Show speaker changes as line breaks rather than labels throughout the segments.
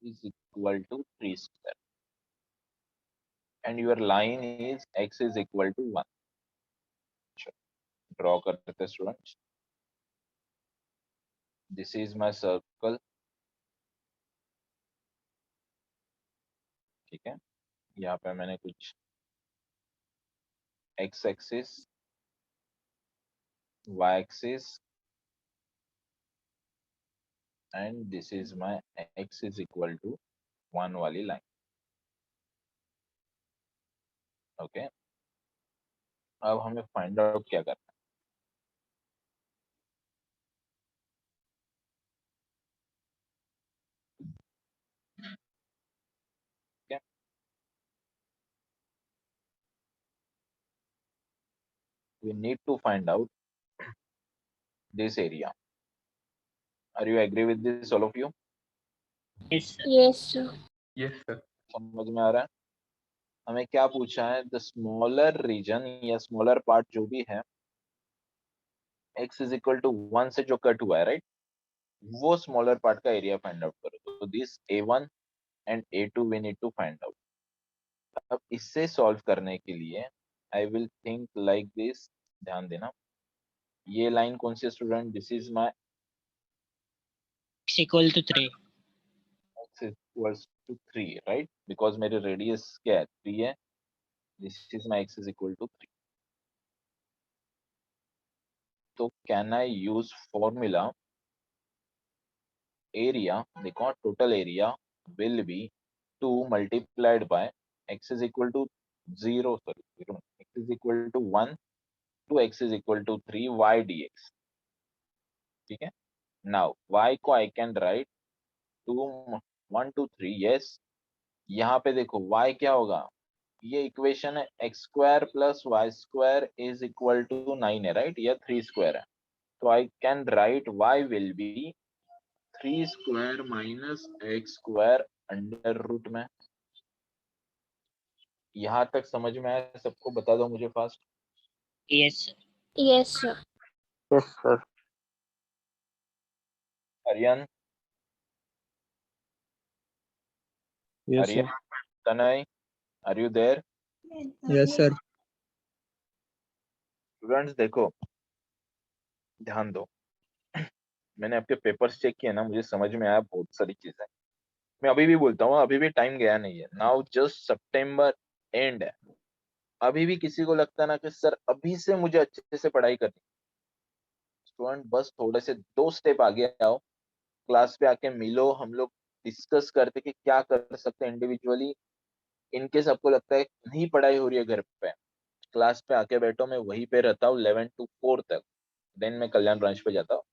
is equal to 3 square and your line is x is equal to 1. Draw करते students, this is my circle, ठीक है। यहाँ पे मैंने कुछ x axis, y axis and this is my x is equal to 1 वाली line, okay. अब हमें फाइंड आउट क्या करना है, we need to find out this area. Are you agree with this, all of you?
Yes, sir.
Yes, sir.
Yes, sir.
समझ में आ रहा है? हमें क्या पूछा है, द स्मॉलर रीजन या स्मॉलर पार्ट जो भी है x इज इक्वल टू 1 से जो कट हुआ है, राइट, वो स्मॉलर पार्ट का एरिया फाइंड आउट करो। तो this a1 and a2 we need to find out. अब इससे सॉल्व करने के लिए I will think like this, ध्यान देना। ये लाइन कौन सी student, this is my
X equal to 3.
x equals to 3, right, because मेरी रेडियस क्या है, 3 है। This is my x is equal to 3। तो can I use formula area, देखो total area will be 2 multiplied by x is equal to 0, sorry 0, x is equal to 1 to x is equal to 3 y dx, ठीक है। now y को I can write 2 1 2 3, yes। यहाँ पे देखो y क्या होगा, ये इक्वेशन है x square plus y square is equal to 9 है, राइट, या 3 स्क्वायर है। तो I can write y will be 3 square minus x square under root में। यहाँ तक समझ में आया सबको, बता दो मुझे fast.
Yes, sir.
Yes, sir.
Yes, sir.
Aryan,
Yes,
Aryan,
sir.
Tanay, are you there?
Yes, sir.
Students देखो, ध्यान दो, मैंने आपके पेपर्स चेक किए ना, मुझे समझ में आया बहुत सारी चीजें। मैं अभी भी बोलता हूँ, अभी भी टाइम गया नहीं है। नाउ जस्ट सितंबर एंड है, अभी भी किसी को लगता ना कि सर अभी से मुझे अच्छे से पढ़ाई करनी, स्टूडेंट बस थोड़े से 2 स्टेप आगे आओ, क्लास पे आके मिलो, हम लोग डिस्कस करते कि क्या कर सकते हैं इंडिविजुअली। इनकेस आपको लगता है नहीं पढ़ाई हो रही है घर पे, क्लास पे आके बैठो, मैं वहीं पे रहता हूँ 11 to 4 तक, देन मैं कल्याण ब्रांच पे जाता हूँ,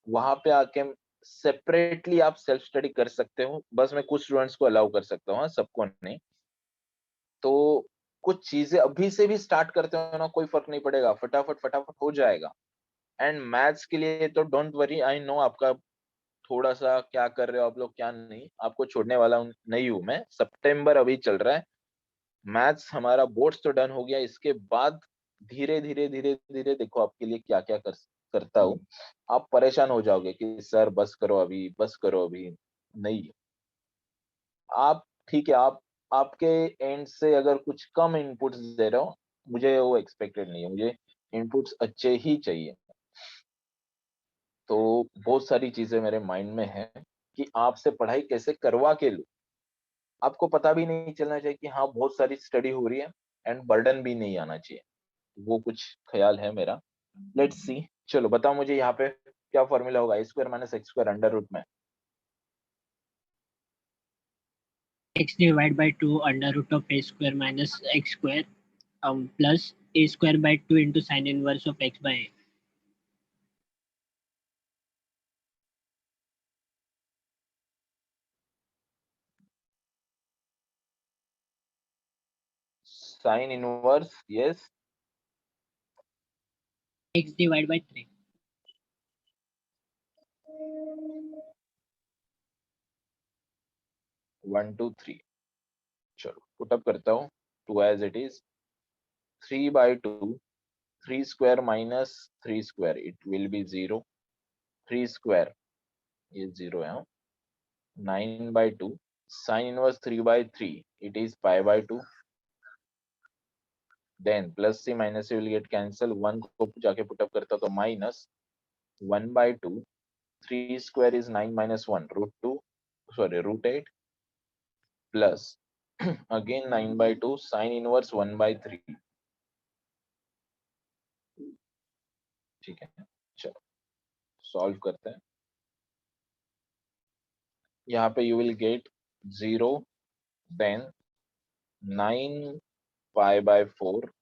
वहां पे आके सेपरेटली आप सेल्फ स्टडी कर सकते हो। बस मैं कुछ स्टूडेंट्स को अलाउ कर सकता हूँ, सबको नहीं। तो कुछ चीजें अभी से भी स्टार्ट करते हो ना, कोई फर्क नहीं पड़ेगा, फटाफट फटाफट हो जाएगा। एंड मैथ्स के लिए तो डोंट वरी, आई नो आपका थोड़ा सा क्या कर रहे हो आप लोग क्या नहीं, आपको छोड़ने वाला नहीं हूं मैं। सितंबर अभी चल रहा है, मैथ्स हमारा बोर्ड्स तो डन हो गया, इसके बाद धीरे धीरे धीरे धीरे देखो आपके लिए क्या क्या करता हूँ। आप परेशान हो जाओगे कि सर बस करो अभी, बस करो अभी, नहीं। आप ठीक है, आप आपके एंड से अगर कुछ कम इनपुट्स दे रहे हो, मुझे वो एक्सपेक्टेड नहीं है, मुझे इनपुट्स अच्छे ही चाहिए। तो बहुत सारी चीजें मेरे माइंड में है कि आपसे पढ़ाई कैसे करवा के लूं, आपको पता भी नहीं चलना चाहिए कि हाँ बहुत सारी स्टडी हो रही है, एंड बर्डन भी नहीं आना चाहिए, वो कुछ ख्याल है मेरा। लेट्स सी, चलो बताओ मुझे यहाँ पे क्या फॉर्मूला होगा, a square minus x square under root में।
X divided by 2 under root of a square minus x square plus a square by 2 into sin inverse of x by a.
Sine inverse, yes,
X divided by 3.
1 2 3, चलो put up करता हूँ, 2 as it is, 3 by 2, 3 square minus 3 square, it will be 0, 3 square ये 0 है, 9/2 sin inverse 3/3, it is pi by 2. Then plus c minus c will get cancel, 1 को जाके put up करता तो minus 1/2, 3 square is 9 minus 1 √8 plus again 9/2 sin inverse 1/3. ठीक है, चलो solve करते हैं. यहाँ पे you will get 0, then 9 pi by 4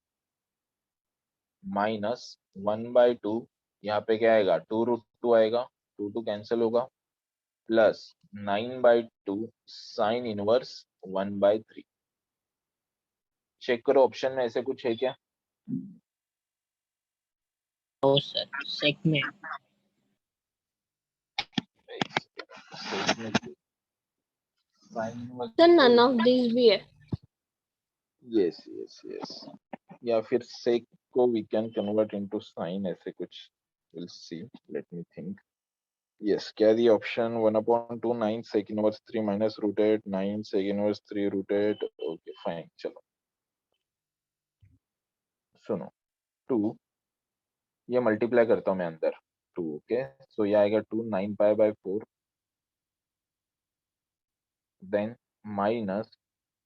minus 1/2, यहाँ पे क्या आएगा 2√2 आएगा, 2 कैंसिल होगा, प्लस 9/2 साइन इनवर्स 1/3. चेक करो ऑप्शन में ऐसे कुछ है क्या?
नो सर, सेक में
सर नन ऑफ दिस भी है.
यस यस यस, या फिर सेक को we can convert into sine, ऐसे कुछ. Will see, let me think. Yes, क्या दी option 1/2 9 sec inverse 3 minus √8 9 sec inverse 3 √8. Okay fine, चलो सुनो. 2 ये मल्टीप्लाई करता हूँ मैं अंदर 2. ओके, सो ये आएगा 2 9 pi by 4, then minus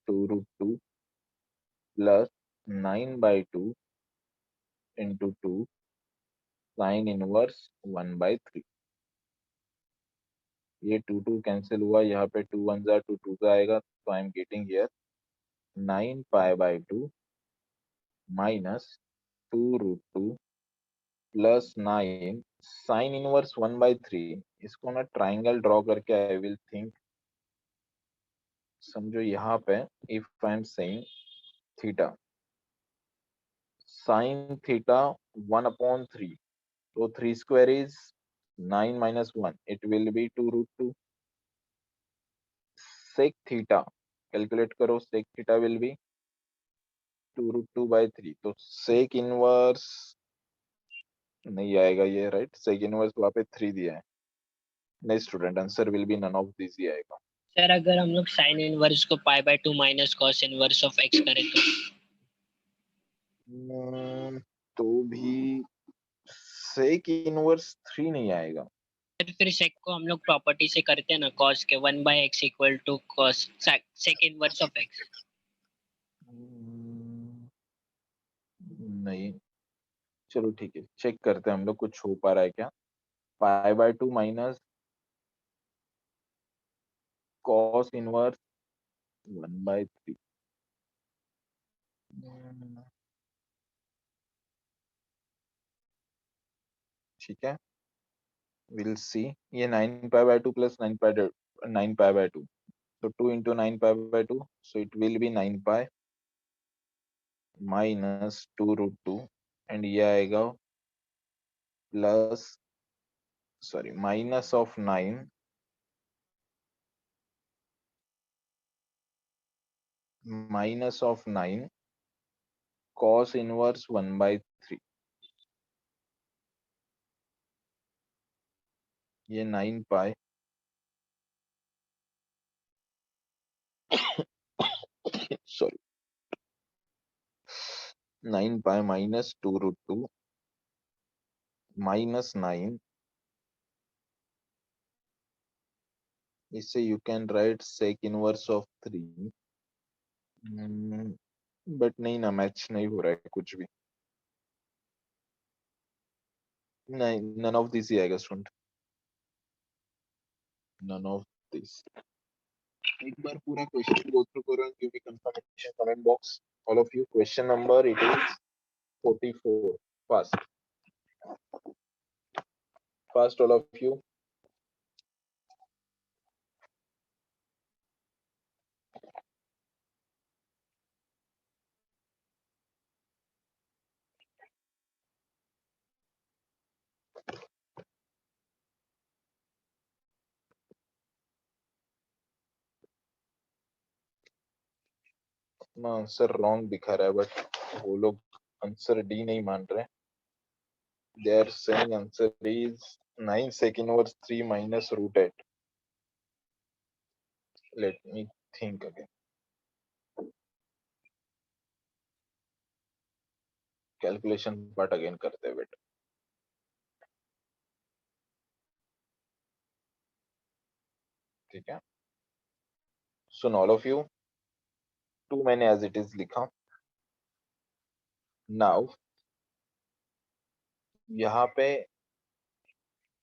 2√2 plus 9/2 into 2 sine inverse 1/3. ये 2 कैंसिल हुआ, यहाँ पे 2 1 जा 2 2 आएगा, तो I am getting here 9 pi by 2 minus 2√2 plus 9 sign inverse 1/3. इसको ना ट्राइंगल ड्रॉ करके आई विल थिंक, समझो यहाँ पे if I am saying theta, sine theta 1/3, तो 3 square is 9 minus 1, it will be 2√2. sec theta calculate करो, sec theta will be 2√2/3. तो sec inverse नहीं आएगा ये, राइट? sec इनवर्स वहाँ पे 3 दिया है. नहीं student, answer will be none of this ही आएगा.
सर अगर हम लोग साइन इनवर्स को pi by 2 minus cos inverse of x करें
तो भी sec इनवर्स 3 नहीं आएगा.
फिर सेक को हम लोग प्रॉपर्टी से करते हैं ना, कॉस के 1/x equal to cosec inverse of x.
नहीं, चलो ठीक है, चेक करते हैं हम लोग कुछ हो पा रहा है क्या. pi/2 minus cos inverse 1/3. ठीक है, विल सी. ये 9 pi/2 plus 9 pi/2, so 2 into 9 pi/2, so it will be 9 pi minus 2√2, and ये आएगा plus sorry minus of 9 minus of 9 cos inverse 1/3. ये 9 pi sorry 9 pi minus 2√2 minus 9. इससे you can write sec inverse of 3. But नहीं ना, match नहीं हो रहा है कुछ भी. नहीं, none of this ही आएगा स्टूडेंट, none of this. एक बार पूरा क्वेश्चन गो थ्रू करो and give me confirmation comment box, all of you. Question number it is 44. Fast all of you. Answer wrong दिखा रहा है, बट वो लोग आंसर डी नहीं मान रहे. They are saying answer is 9 sec inverse 3 minus √8. Let me think again. Calculation part again करते हैं बेटा. ठीक है. सुन ऑल ऑफ यू, 2 मैंने एज इट इज लिखा. नाउ यहाँ पे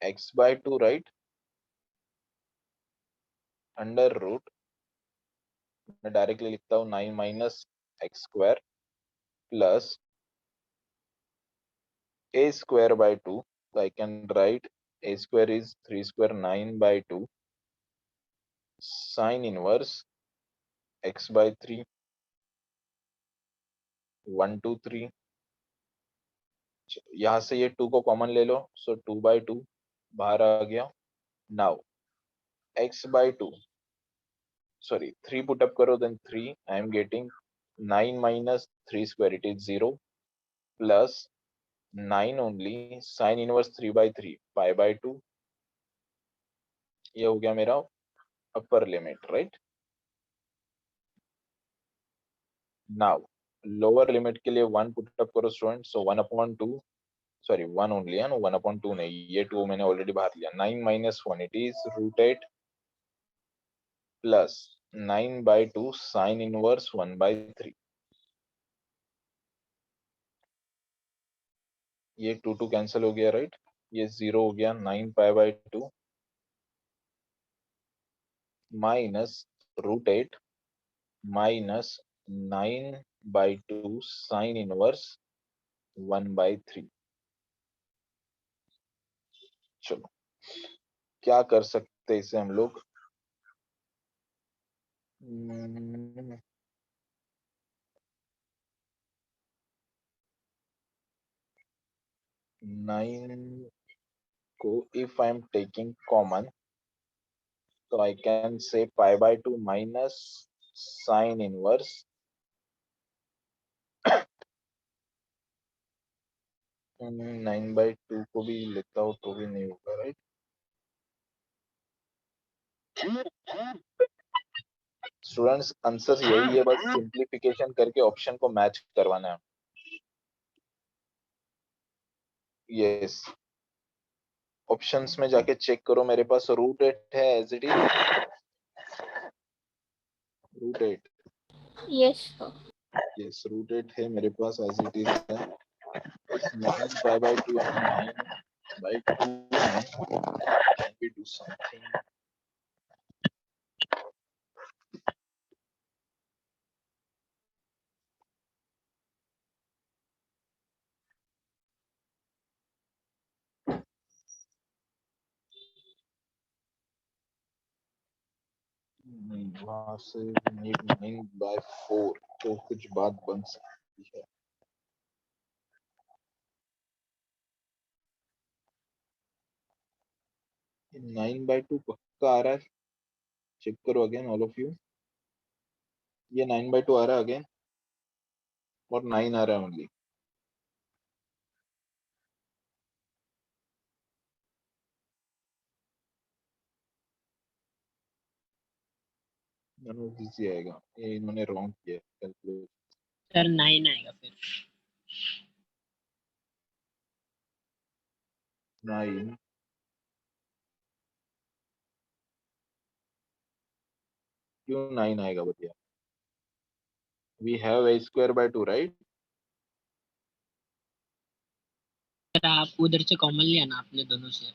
x/2 राइट, अंडर रूट मैं डायरेक्टली लिखता हूँ 9 minus x square plus a square by 2. So I can write a square is 3 square 9/2 sine inverse x by 3 1 2 3. यहाँ से ये 2 को कॉमन ले लो, सो 2/2 बाहर आ गया. Now x/2 sorry 3 put up करो, then 3 I am getting 9 minus 3 square, it is 0 plus 9 only sine inverse 3/3 pi/2. ये हो गया मेरा upper limit right. Now lower limit के लिए 1 पुट अप करो स्टूडेंट, सो 1/2 सॉरी 1 ओनली है ना, 1/2 नहीं, ये 2 मैंने ऑलरेडी बाहर लिया. 9 minus 1 it is √8 plus 9/2 sign inverse 1/3. ये 2 कैंसिल हो गया राइट. ये 0 हो गया. 9 pi/2 minus √8 minus 9/2 sign inverse 1/3. चलो क्या कर सकते हैं इसे हम लोग. 9 को if I am taking common, so I can say pi/2 minus sine inverse 9/2 को भी लेता हूँ तो भी नहीं होगा राइट. स्टूडेंट्स आंसर यही है, बस सिंप्लीफिकेशन करके ऑप्शन को मैच करवाना है. यस, ऑप्शंस में जाके चेक करो, मेरे पास √8 है as it is. √8
Yes, sir.
Yes √8 है मेरे पास एज इट इज है. 9/2 and 9/2 है. Can we do something? नहीं, वहां से नीड 9/4 तो कुछ बात बन सकती है. 9/2 पक्का आ रहा है. चेक करो अगेन ऑल ऑफ यू. ये 9/2 आ रहा है अगेन और 9 आ रहा है ओनली. नन ऑफ दिस ही आएगा. ये इन्होंने रॉन्ग किया कैलकुलेट.
सर 9 आएगा फिर.
9 क्यों 9 आएगा बताइए. We have a²/2 right.
Sir आप उधर से कॉमन लिया ना आपने दोनों से.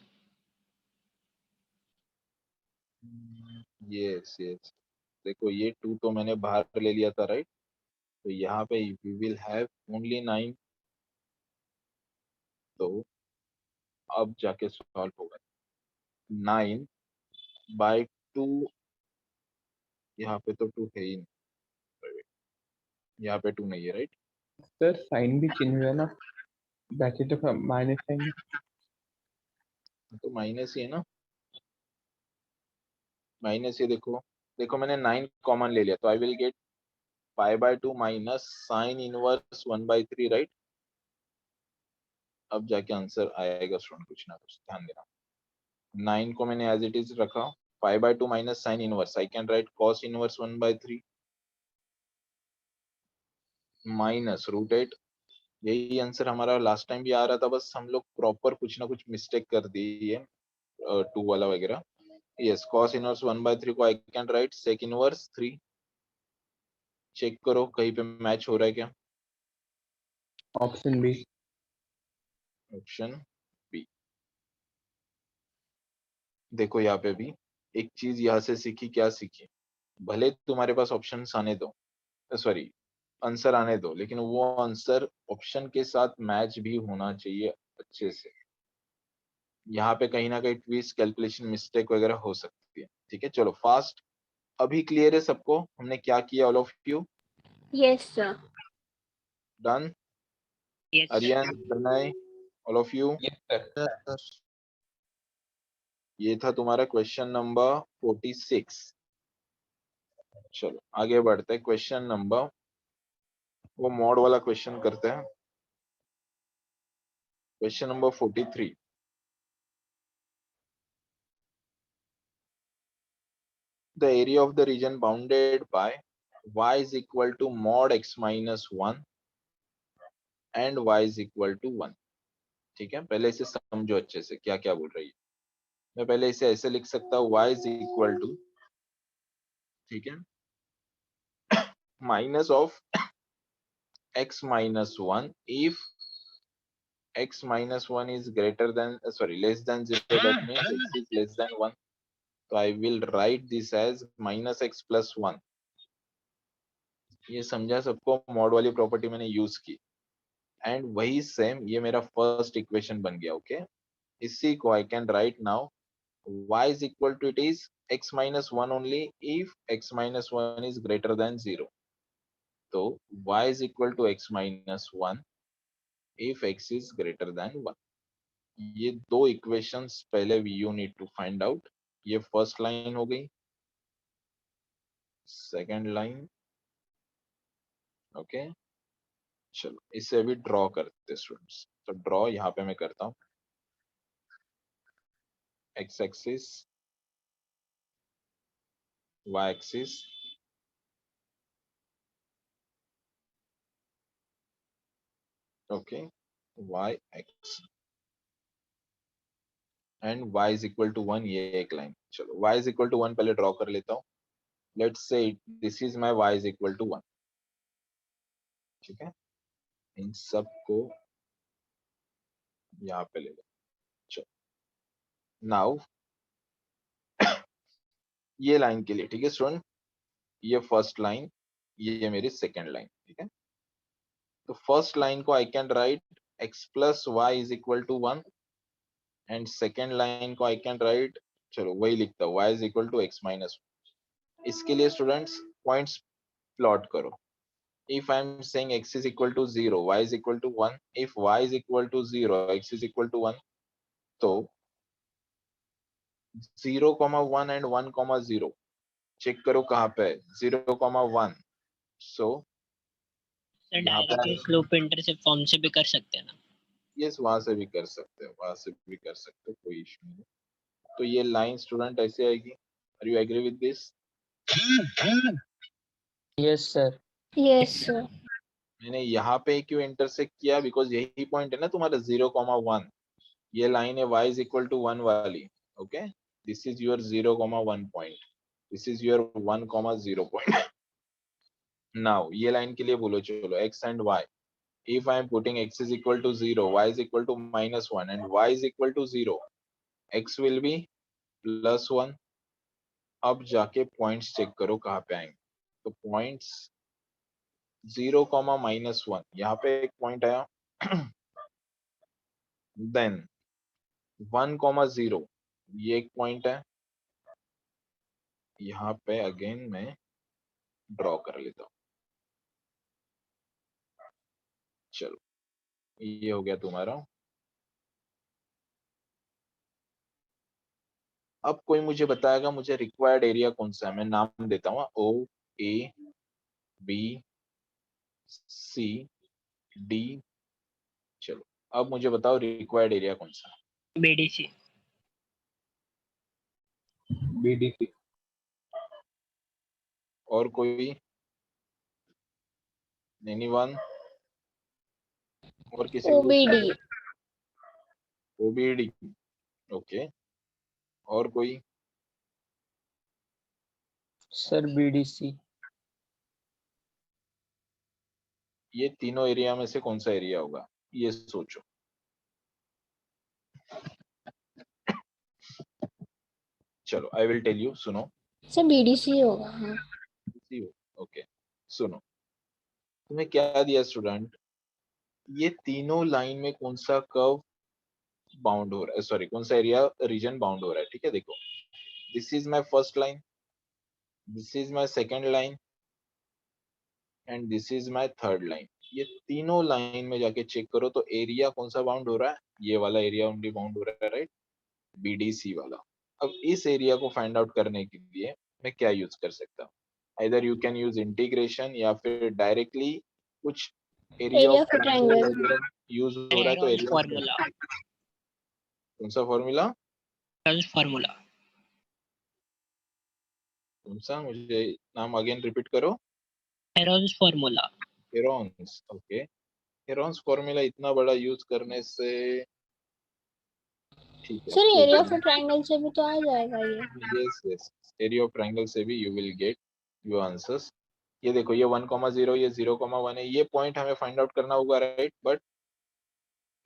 यस यस, देखो ये 2 तो मैंने बाहर ले लिया था राइट. तो यहाँ पे वी विल हैव ओनली 9. तो अब जाके सॉल्व होगा. 9/2 यहाँ पे तो 2 है ही नहीं. यहाँ पे 2 नहीं है राइट.
सर साइन भी चेंज हुआ ना, ब्रैकेट का माइनस साइन.
तो माइनस ही है ना. माइनस ये देखो, देखो मैंने 9 कॉमन ले लिया तो I will gate pi/2 minus sign inverse 1/3 right. अब जाके आंसर आएगा स्टूडेंट, कुछ ना कुछ ध्यान देना. 9 को मैंने एज इट इज रखा 5/2 minus sin inverse. I can write cos inverse 1/3 minus √8. यही आंसर हमारा लास्ट टाइम भी आ रहा था, बस हम लोग प्रॉपर कुछ ना कुछ मिस्टेक कर दी है 2 वाला वगैरह. यस, cos इनवर्स 1/3 को I can write sec inverse 3. Check करो कहीं पे मैच हो रहा है क्या.
Option B.
Option B. देखो यहाँ पे भी एक चीज यहाँ से सीखी, क्या सीखी, भले तुम्हारे पास ऑप्शन आने दो, सॉरी आंसर आने दो, लेकिन वो आंसर ऑप्शन के साथ मैच भी होना चाहिए अच्छे से. यहाँ पे कहीं ना कहीं ट्विस्ट, कैलकुलेशन मिस्टेक वगैरह हो सकती है. ठीक है, चलो फास्ट. अभी क्लियर है सबको हमने क्या किया? All of you
Yes, sir.
Done?
Yes.
Aryan, Pranay, all of you.
Yes, sir.
ये था तुम्हारा क्वेश्चन नंबर 46. चलो आगे बढ़ते हैं. क्वेश्चन नंबर, वो मॉड वाला क्वेश्चन करते हैं. Question number 43. The area of the region bounded by y is equal to mod x minus 1 and y is equal to 1. ठीक है, पहले इसे समझो अच्छे से क्या क्या बोल रही है. मैं पहले इसे ऐसे लिख सकता हूँ, y is equal to, ठीक है, minus of x minus 1 if x minus 1 is greater than, sorry, less than 0, that means x is less than 1. So I will write this as minus x plus 1. ये समझा सबको? Mod वाली property मैंने use की, and वही same ये मेरा first equation बन गया. ओके, इसी को I can right now y is equal to, it is x minus 1 only if x minus 1 is greater than 0. तो y is equal to x minus 1 if x is greater than 1. ये दो equations पहले you need to find out. ये first line हो गई, second line. Okay, चलो इसे अभी ड्रॉ करते स्टूडेंट्स. तो ड्रॉ यहाँ पे मैं करता हूँ. X axis, y axis, okay, y x and y is equal to 1, ये एक लाइन. चलो y is equal to 1 पहले ड्रॉ कर लेता हूँ. Let's say this is my y is equal to 1. ठीक है, इन सब को यहाँ पे ले लो. चलो नाउ ये लाइन के लिए, ठीक है स्टूडेंट, ये फर्स्ट लाइन, ये मेरी सेकेंड लाइन. ठीक है, तो फर्स्ट लाइन को I can write x plus y is equal to 1 and second line को आई कैन राइट, चलो वही लिखता हूँ, y is equal to x minus. इसके लिए स्टूडेंट्स पॉइंट्स प्लॉट करो. If I am saying x is equal to 0, y is equal to 1. If y is equal to 0, x is equal to 1. तो 0,1 and 1,0 check करो कहाँ पे है. 0,1. So
sir
यहाँ पे
डायरेक्टली स्लोप इंटरसेप्ट फॉर्म से भी कर सकते हैं ना?
यस, वहां से भी कर सकते हो, वहां से भी कर सकते हो, कोई इशू नहीं. तो ये लाइन स्टूडेंट ऐसे आएगी. Are you agree with this?
Yes, sir.
Yes, sir.
मैंने यहाँ पे क्यों इंटरसेक्ट किया? बिकॉज यही पॉइंट है ना तुम्हारा 0,1. ये लाइन है y is equal to 1 वाली. Okay, this is your 0,1 point, this is your 1,0 point. Now ये लाइन के लिए बोलो, चलो x and y. If I am putting x is equal to 0, y is equal to minus 1 and y is equal to 0, x will be plus 1. अब जाके points check करो कहाँ पे आएंगे. तो पॉइंट्स 0, -1, यहाँ पे एक पॉइंट आया. देन 1,0, ये एक पॉइंट है. यहाँ पे अगेन मैं ड्रॉ कर लेता हूँ. चलो ये हो गया तुम्हारा. अब कोई मुझे बताएगा मुझे रिक्वायर्ड एरिया कौन सा है. मैं नाम देता हूँ, ओ ए बी सी डी. चलो अब मुझे बताओ रिक्वायर्ड एरिया कौन सा है.
BDC.
BDC.
और कोई? एनीवन? और किसी को
OBD.
ओबीडी? ओके, और कोई?
Sir, BDC.
ये तीनों एरिया में से कौन सा एरिया होगा, ये सोचो। चलो आई विल टेल यू, सुनो।
सर BDC होगा, हाँ.
ओके, सुनो, तुम्हें क्या दिया स्टूडेंट, ये तीनों लाइन में कौन सा कर्व बाउंड हो रहा है, सॉरी कौन सा एरिया रीजन बाउंड हो रहा है, ठीक है। देखो, this is my first line, this is my second line and this is my third line. ये तीनों लाइन में जाके चेक करो तो एरिया कौन सा बाउंड हो रहा है, ये वाला एरिया ओनली बाउंड हो रहा है, राइट, बीडीसी वाला। अब इस एरिया को फाइंड आउट करने के लिए मैं क्या यूज कर सकता हूँ, either you can use integration या फिर डायरेक्टली कुछ area
Area
of
of a
triangle
triangle.
वगैरह यूज हो रहा है तो
Heron's
एरिया
formula.
कौन सा फॉर्मूला,
Heron's formula.
कौन सा, मुझे नाम अगेन रिपीट करो।
Heron's formula.
Heron's, okay. Heron's formula इतना बड़ा यूज करने से, ठीक है,
सर
कोई
एरिया ऑफ
बात
अ ट्रायंगल से भी तो आ जाएगा ये.
नहीं। Yes yes, area of triangle से भी you will get your answers. ये देखो, ये 1,0, ये 0,1 है, ये पॉइंट हमें फाइंड आउट करना होगा, राइट। बट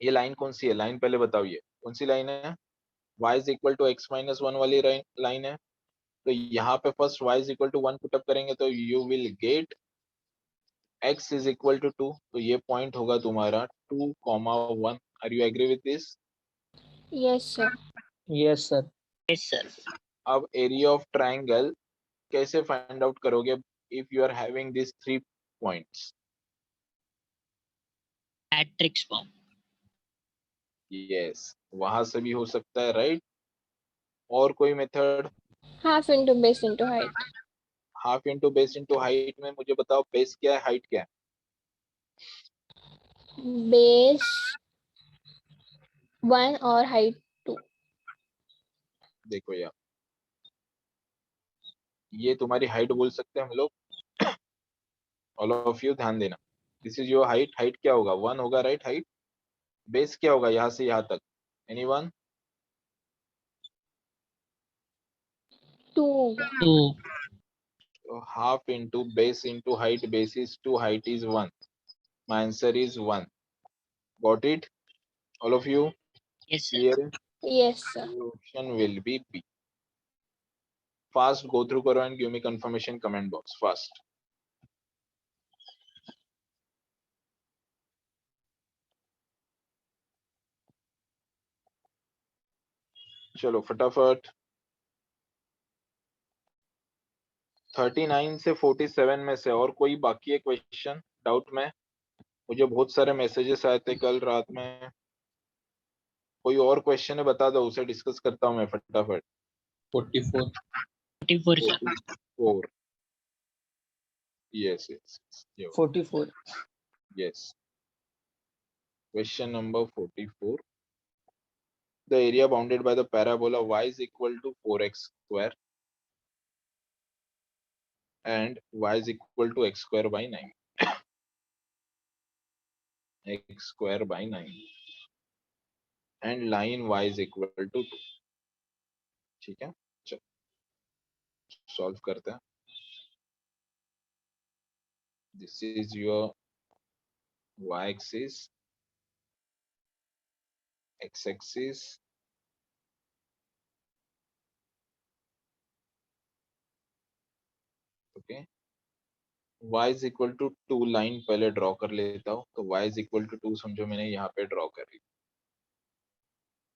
ये लाइन कौन सी है, लाइन पहले बताओ, ये कौन सी लाइन है, y is equal to x minus 1 वाली लाइन है। तो यहाँ पे first y is equal to 1 put up करेंगे तो you will get x is equal to 2। तो ये पॉइंट होगा तुम्हारा 2,1। Are you agree with this?
Yes sir.
Yes, sir.
Yes, sir.
अब एरिया ऑफ ट्रायंगल कैसे फाइंड आउट करोगे if you are having this 3 points?
Matrix form.
Yes, वहां से भी हो सकता है, राइट। और कोई method?
Half into base into height.
Half into base into height में मुझे बताओ, बेस क्या है, हाइट क्या है?
Base 1 और height 2.
देखो यार, ये तुम्हारी हाइट बोल सकते हैं हम लोग। ऑल ऑफ यू ध्यान देना, this is your height. Height क्या होगा, 1 होगा, राइट। हाइट बेस क्या होगा यहाँ से यहाँ तक, एनीवन?
2 होगा.
2.
तो half into base into height, base is 2, height is 1, my answer is 1। Got it all of you?
Yes, sir.
Clear?
Yes sir.
Option will be B. Fast go through करो and give me confirmation comment box, fast. चलो फटाफट। 39 से 47 में से और कोई बाकी है क्वेश्चन, डाउट में? मुझे बहुत सारे मैसेजेस आए थे कल रात में। कोई और क्वेश्चन है बता दो, उसे डिस्कस करता हूँ मैं फटाफट।
44.
44, sir.
44, yes yes
44.
yes, question number 44, the area bounded by the parabola y is equal to 4x square and y is equal to x square by 9, x square by 9 and line y is equal to 2। ठीक है, चलो solve करते हैं। This is your y axis, x axis, okay. y is equal to 2 line पहले draw कर लेता हूँ, तो y इज इक्वल टू 2 समझो मैंने यहाँ पे ड्रॉ कर ली।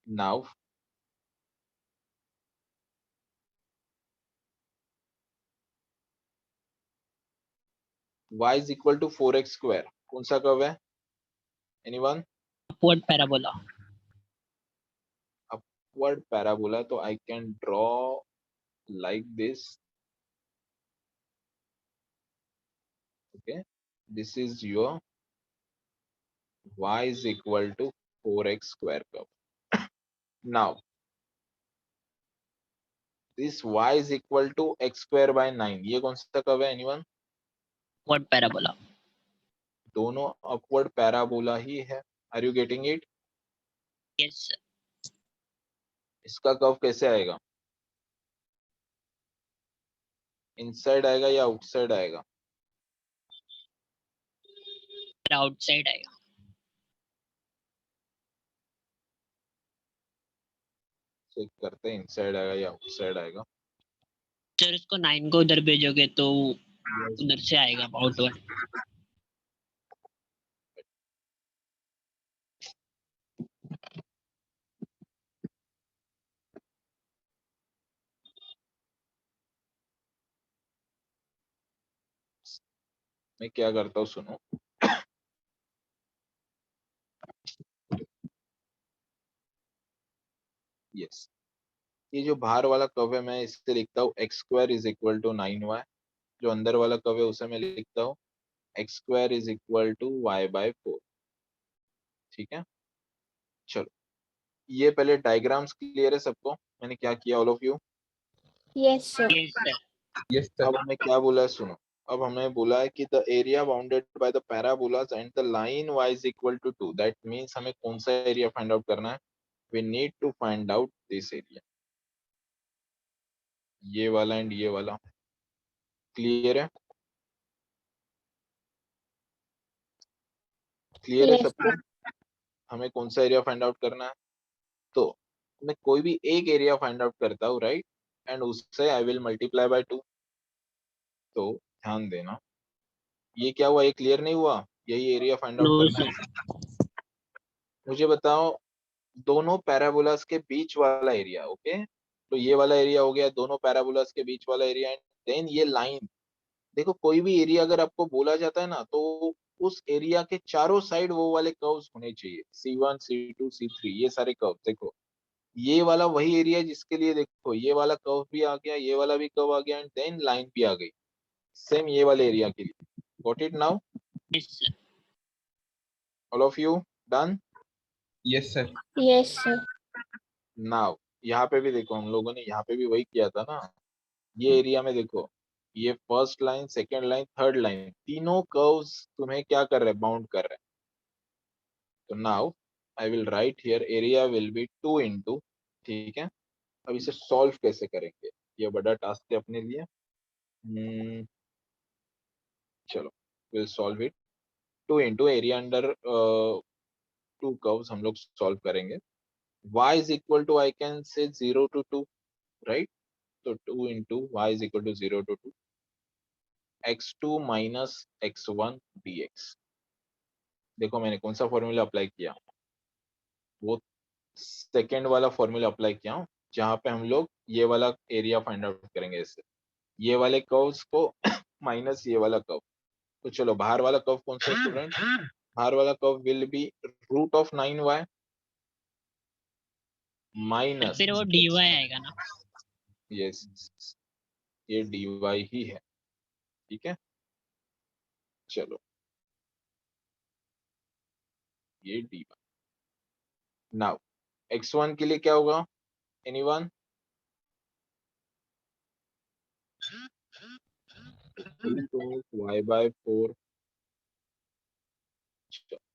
Now y is equal to 4x square कौन सा कर्व है, anyone?
Upward parabola.
Upward parabola, तो I can draw like this, okay. This is your y is equal to 4x square curve. Now this y is equal to x square by 9, ये कौन सा curve है anyone?
What parabola?
दोनों upward parabola ही है. Are you getting it?
Yes, sir.
इसका curve कैसे आएगा? इनसाइड आएगा या आउटसाइड आएगा?
Outside आएगा.
चेक करते हैं इनसाइड आएगा या आउटसाइड आएगा.
सर इसको 9 को उधर भेजोगे तो उधर से आएगा आउटवर्ड.
मैं क्या करता हूँ सुनो. यस, ये जो बाहर वाला कर्व है मैं इससे लिखता हूँ x square is equal to 9y. जो अंदर वाला कर्व है उसे मैं लिखता हूँ x square is equal to y by 4. ठीक है, चलो ये पहले डायग्राम्स क्लियर है सबको? मैंने क्या किया all of you?
Yes, sir.
Yes, sir.
Yes, sir.
अब हमें क्या बोला है सुनो. अब हमें बोला है कि the area bounded by the parabolas and the line y is equal to 2. That means हमें कौन सा एरिया फाइंड आउट करना है? We need to find out this area, ये वाला एंड ये वाला. क्लियर है? क्लियर है
Yes,
सबको? हमें कौन सा एरिया फाइंड आउट करना है? तो मैं कोई भी एक एरिया फाइंड आउट करता हूँ राइट, एंड उससे आई विल मल्टीप्लाई बाय 2. तो ध्यान देना, ये क्या हुआ? ये क्लियर नहीं हुआ? यही एरिया फाइंड आउट
No,
करना
sir.
है. मुझे बताओ दोनों पैराबोलास के बीच वाला एरिया. ओके, तो ये वाला एरिया हो गया दोनों पैराबोलास के बीच वाला एरिया. एंड देन ये लाइन. देखो कोई भी एरिया अगर आपको बोला जाता है ना, तो उस एरिया के चारों साइड वो वाले कर्व्स होने चाहिए. C1 C2 C3 ये सारे कर्व. देखो ये वाला वही एरिया है जिसके लिए देखो ये वाला कर्व भी आ गया, ये वाला भी कर्व आ गया, एंड देन लाइन भी आ गई. सेम ये वाले एरिया के लिए. Got it now
Yes, sir.
All of you? Done?
Yes, sir.
yes, sir.
Now यहाँ पे भी देखो, हम लोगों ने यहाँ पे भी वही किया था ना. ये एरिया में देखो, ये first line, second line, third line, तीनों कर्व्स तुम्हें क्या कर रहे हैं? बाउंड कर रहे हैं. तो now I will right here area will be 2 into. ठीक है, अब इसे सॉल्व कैसे करेंगे? ये बड़ा टास्क है अपने लिए. चलो will solve it. 2 into area under 2 curves हम लोग सॉल्व करेंगे. y is equal to I can say 0 to 2 right. तो 2 into y is equal to 0 to 2 x2 minus x1 dx. देखो मैंने कौन सा फॉर्मूला अप्लाई किया? वो सेकेंड वाला फॉर्मूला अप्लाई किया हूँ जहाँ पे हम लोग ये वाला एरिया फाइंड आउट करेंगे. इससे ये वाले कर्व्स को माइनस ये वाला कर्व. तो चलो बाहर वाला कर्व कौन सा स्टूडेंट? बाहर वाला curve will be root of 9y minus.
फिर वो dy आएगा ना.
यस, ये dy ही है. ठीक है, चलो ये dy. नाउ x1 के लिए क्या होगा? एनीवन? y by 4.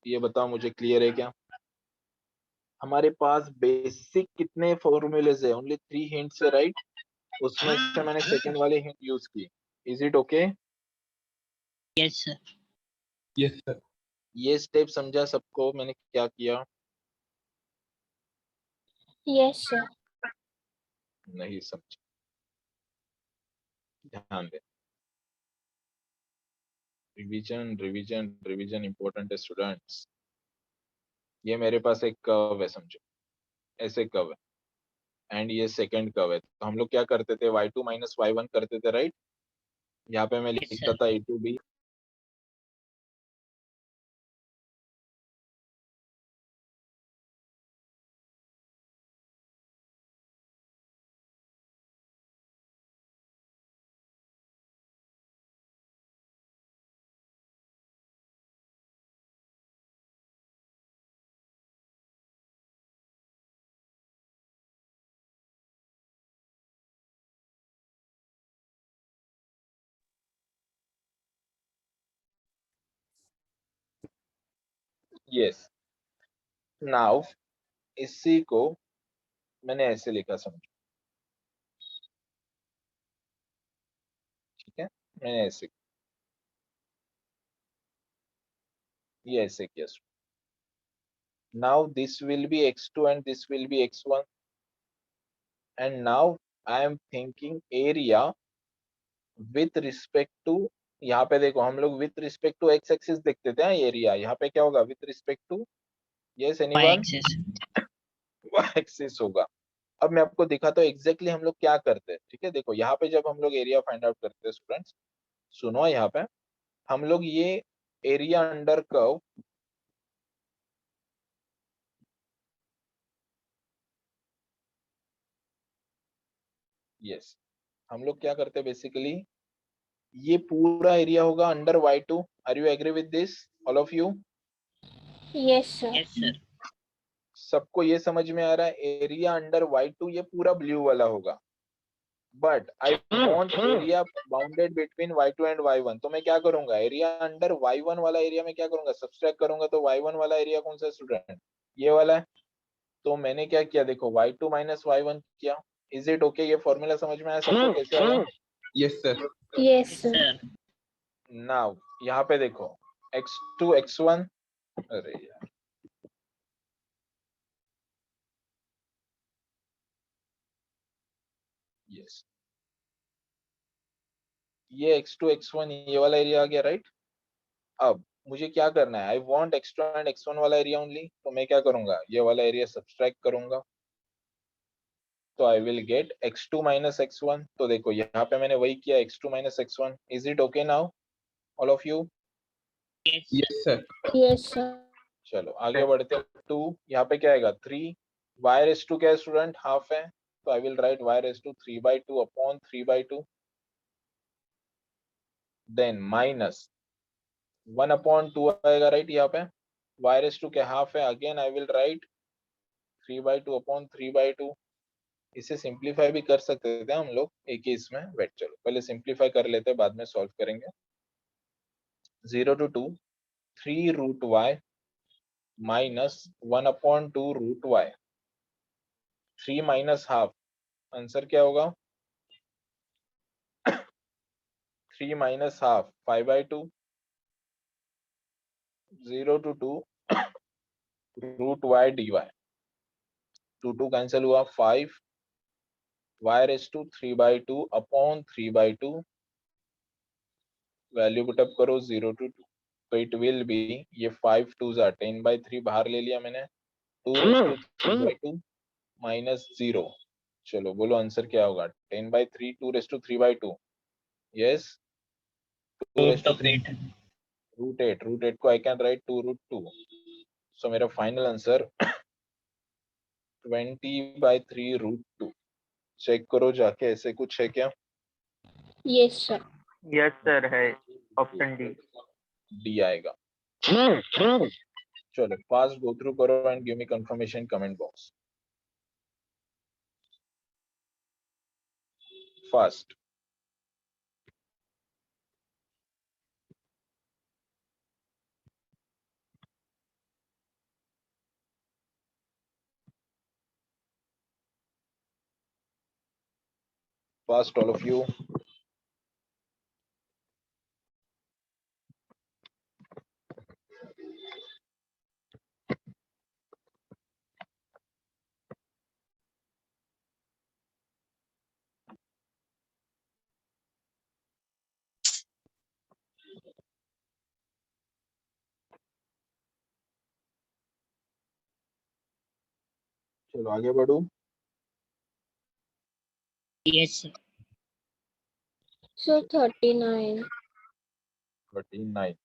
ये बताओ मुझे, क्लियर है क्या? हमारे पास बेसिक कितने फॉर्मूलेज है? ओनली 3 हिंट्स है राइट. उसमें से मैंने सेकंड वाले हिंट यूज की. Is it okay?
Yes, sir.
Yes, sir.
ये स्टेप समझा सबको मैंने क्या किया?
Yes, sir.
नहीं समझा. ध्यान दे. रिवीजन रिवीजन रिवीजन इंपॉर्टेंट है स्टूडेंट्स. ये मेरे पास एक कर्व है समझो, ऐसे कर्व है, एंड ये सेकंड कर्व है. तो हम लोग क्या करते थे? y2 माइनस y1 करते थे राइट. यहाँ पे मैं
Yes,
लिखता
sir.
था a2b यस, नाउ इसी को मैंने ऐसे लिखा, समझो, ठीक है, मैंने ऐसे, ये ऐसे किया. Now this will be x2 and this will be x1, and now I am thinking area with respect to, यहाँ पे देखो हम लोग with respect to x axis देखते थे एरिया, यहाँ पे क्या होगा with respect to, yes
y
anyone,
axis.
y axis होगा. अब मैं आपको दिखाता हूँ एग्जैक्टली हम लोग क्या करते हैं, ठीक है. देखो यहाँ पे जब हम लोग एरिया फाइंड आउट करते हैं स्टूडेंट्स, सुनो, यहाँ पे हम लोग ये एरिया अंडर कर्व, यस, हम लोग क्या करते हैं बेसिकली, ये पूरा एरिया होगा under y2. Are you agree with this, all of you?
Yes, sir.
Yes, sir.
सबको ये समझ में आ रहा है, एरिया अंडर y2 ये पूरा ब्लू वाला होगा, but I want area bounded between y2 and y1. तो मैं क्या करूंगा, एरिया अंडर y1 वाला एरिया में क्या करूंगा, सब्सट्रैक्ट करूंगा. तो y1 वाला एरिया कौन सा स्टूडेंट, ये वाला है. तो मैंने क्या किया, देखो y2 माइनस y1 किया. Is it okay? ये फॉर्मूला समझ में आया सबको कैसे आया?
Yes, sir.
Yes,
Yes,
sir.
sir.
Now यहाँ पे देखो x2 x1, अरे यार, यस, ये x2 x1 ये वाला एरिया आ गया, राइट. अब मुझे क्या करना है, I want x2 and x1 वाला एरिया ओनली. तो मैं क्या करूंगा, ये वाला एरिया सब्सट्रैक्ट करूंगा. तो I will gate x2 minus x1. तो देखो यहाँ पे मैंने वही किया, x2 minus x1. Is it okay now, all of you?
Yes, sir.
Yes, sir.
Yes, sir.
चलो आगे बढ़ते हैं. 2, यहाँ पे क्या आएगा 3. y रेस टू क्या है स्टूडेंट, हाफ है. तो I will write y raise to 3/2 upon 3/2. Then minus 1/2 आएगा, राइट. यहाँ पे y रेस टू क्या हाफ है, again I will write 3/2 upon 3/2. इसे सिंप्लीफाई भी कर सकते थे हम लोग एक ही इसमें. वेट, चलो पहले सिंप्लीफाई कर लेते हैं, बाद में सॉल्व करेंगे. 0 to 2, 3 root y minus 1/2 root y. 3 minus half, answer क्या होगा, 3 minus half 5/2. 0 to 2 root y dy. 2 cancel हुआ, 5 y raise to 3/2 upon 3/2. Value put up करो 0 to 2. तो इट विल बी, ये 5 2s are 10/3 बाहर ले लिया मैंने. 2 रेस टू 3/2 माइनस 0. चलो बोलो आंसर क्या होगा, 10/3 2 raise to 3/2. Yes, 2 raise
Root
to
of
3
8.
Root 8 को I can write 2 root 2. So मेरा फाइनल आंसर 20/3 रूट 2. चेक करो जाके, ऐसे कुछ है क्या?
Yes, sir.
यस सर है, ऑप्शन डी.
डी आएगा. चलो फास्ट गो थ्रू करो and give me confirmation comment box. Fast. Fast all of you. चलो आगे बढ़ो.
Yes, sir.
So 39.
39.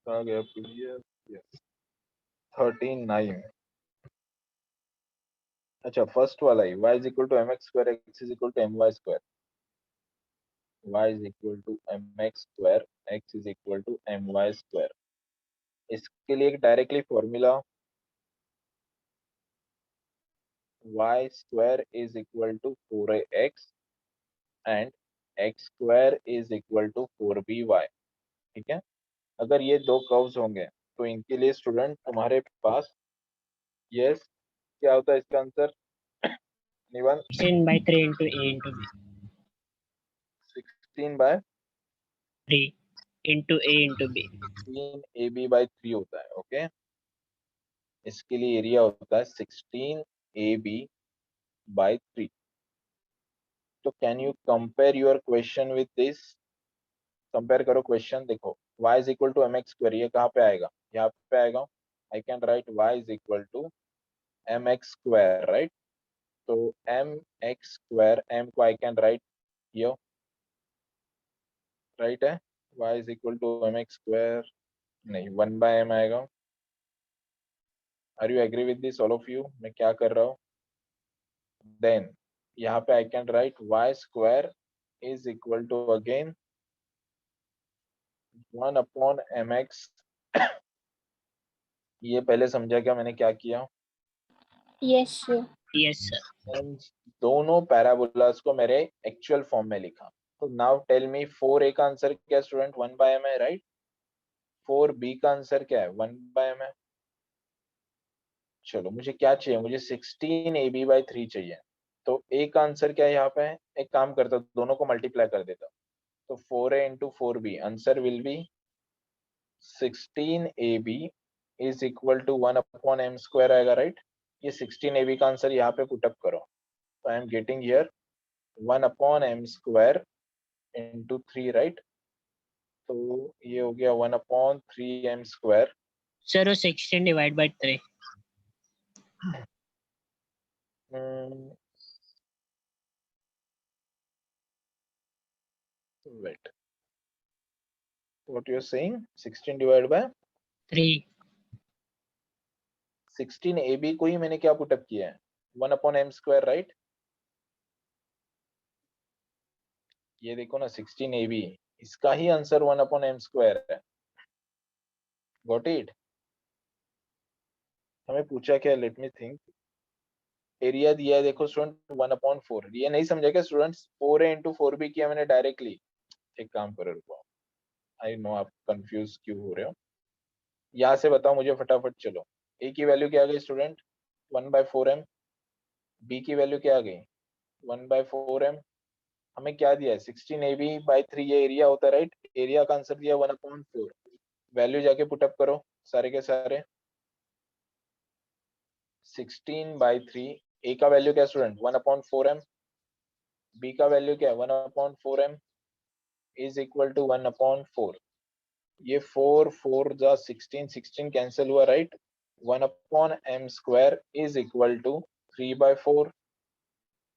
कहाँ गया PDF? Yes. 39. अच्छा फर्स्ट वाला ही y is equal to mx square x is equal to my square. Y is equal to mx square x is equal to my square. इसके लिए एक directly formula y square is equal to 4ax and x square is equal to 4by. ठीक है, अगर ये दो curves होंगे तो इनके लिए स्टूडेंट तुम्हारे पास यस क्या होता है इसका answer? anyone?
16 by 3 into a into b.
16 by
3 into a into b.
16ab by 3 होता है. ओके, इसके लिए एरिया होता है 16ab by 3. तो can you compare your question with this? Compare करो क्वेश्चन. देखो y is equal to mx square, ये कहाँ पे आएगा? यहाँ पे आएगा. आई can write y is equal to mx square, right? तो mx square, m को I can right here, right है. y is equal to mx square नहीं 1 by m आएगा. Are you agree with this all of you? मैं क्या कर रहा हूँ? देन यहाँ पे I can write y square is equal to again 1 upon mx. ये पहले समझा क्या मैंने क्या किया?
Yes, sir.
Yes, sir.
इन दोनों पैराबोलास को मेरे एक्चुअल फॉर्म में लिखा. तो नाउ टेल मी 4a का आंसर क्या स्टूडेंट? 1 by m है, राइट? 4b का आंसर क्या है? 1 by m है. चलो मुझे क्या चाहिए? मुझे 16ab by 3 चाहिए. तो a का आंसर क्या है यहाँ पे? एक काम करता हूँ, दोनों को मल्टीप्लाई कर देता हूँ. तो 4a into 4b answer will B 16ab is equal to 1 upon m square आएगा, राइट? ये 16ab का आंसर यहाँ पे पुटअप करो. तो I am getting here 1 upon m square into 3, right? तो ये हो गया 1 upon 3m square.
Sir, वो 16 divided by 3.
Wait, what you're saying? 16 divided by
3.
16ab को ही मैंने क्या पुटअप किया है? 1 upon m square, राइट? ये देखो ना 16ab, इसका ही आंसर 1 upon m square है. Got it? हमें पूछा क्या? Let me think. एरिया दिया है देखो स्टूडेंट 1 upon 4. ये नहीं समझा क्या स्टूडेंट्स? 4a into 4b किया मैंने डायरेक्टली. एक काम करो, रुको, आई नो आप कंफ्यूज क्यों हो रहे हो. यहाँ से बताओ मुझे फटाफट. चलो a की वैल्यू क्या आ गई स्टूडेंट? 1 by 4m. b की वैल्यू क्या आ गई? 1 by 4m. हमें क्या दिया है? 16ab by 3 ये एरिया होता है, राइट? एरिया का आंसर दिया 1 upon 4. वैल्यू जाके पुटअप करो सारे के सारे. 16 by 3. a का वैल्यू क्या स्टूडेंट? 1 upon 4m. b का वैल्यू क्या है? 1 upon 4m is equal to 1 upon 4. ये 4 4 जा 16 16 कैंसिल हुआ, right? 1 upon m square is equal to 3 by 4.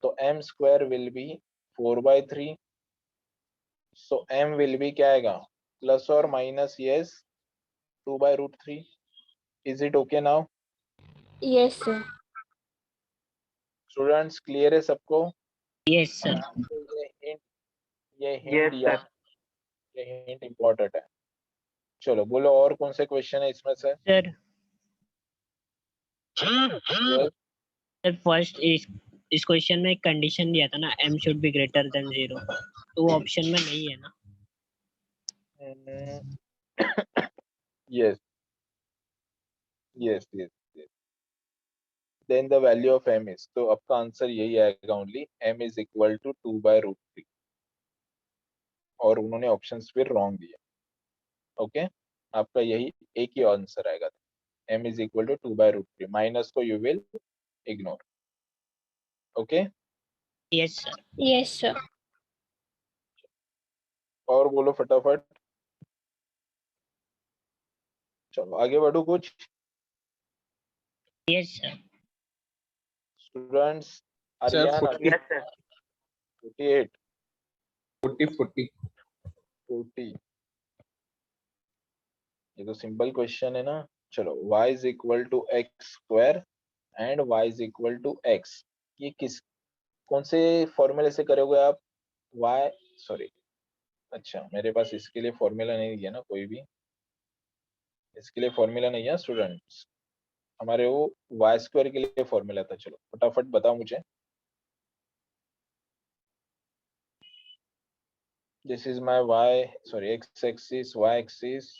तो m square will be 4 by 3. So m will be क्या आएगा? Plus or minus, yes, 2 by root 3. Is it okay now?
Yes, sir.
Students clear है सबको?
Yes, sir.
ये hint
Yes,
दिया,
sir.
ये hint important है. चलो बोलो और कौन से क्वेश्चन है इसमें से?
Sir,
Yes.
sir, first इस क्वेश्चन में एक कंडीशन दिया था ना, m should be greater than 0. तो वो ऑप्शन में नहीं है ना?
Yes. Yes, yes, yes. Then the value of m is, तो आपका आंसर यही आएगा only, m is equal to 2 by root 3. और उन्होंने ऑप्शंस फिर रॉन्ग दिए. ओके, आपका यही एक ही आंसर आएगा. m is equal to 2 by root 3. Minus को you will ignore. Okay,
Yes, sir.
Yes, sir.
और बोलो फटाफट. चलो आगे बढ़ो कुछ.
Yes, sir.
Students,
Sir,
Aryan
40,
Yes, sir.
48
40, 40.
40. ये तो सिंपल क्वेश्चन है ना। चलो y is equal to x square and y is equal to x, ये किस कौन से फॉर्मूले से करोगे आप? y सॉरी, अच्छा मेरे पास इसके लिए फॉर्मूला नहीं दिया ना कोई भी, इसके लिए फॉर्मूला नहीं है स्टूडेंट्स, हमारे वो वाई स्क्वायर के लिए फॉर्मूला था। चलो फटाफट बताओ मुझे। This is my y sorry x axis, y axis,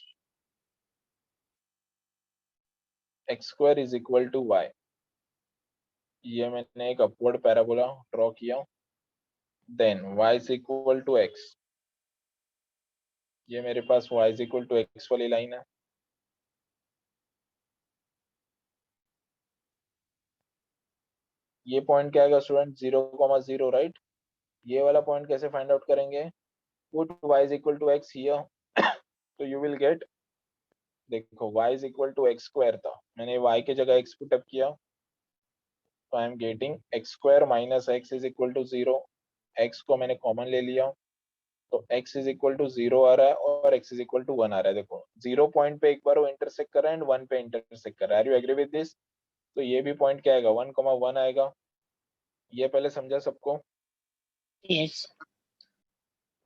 x square is equal to y, ये मैंने एक अपवर्ड पैराबोला ड्रॉ किया। Then y is equal to x, ये मेरे पास y is equal to x वाली लाइन है। ये पॉइंट क्या आएगा स्टूडेंट? 0,0, राइट। ये वाला पॉइंट कैसे फाइंड आउट करेंगे? Put y is equal to x here, तो यू विल गेट, देखो y is equal to x square था, मैंने y के जगह x पुट अप किया, तो I am getting X square minus X is equal to 0, x को मैंने कॉमन ले लिया, तो x इज इक्वल टू 0 आ रहा है और x इज इक्वल टू 1 आ रहा है। देखो 0 पॉइंट पे एक बार वो इंटरसेक्ट कर रहा है एंड 1 पे इंटरसेक्ट कर रहा है। Are you agree with this? तो ये भी पॉइंट क्या आएगा? 1,1 आएगा। ये पहले समझा सबको?
Yes.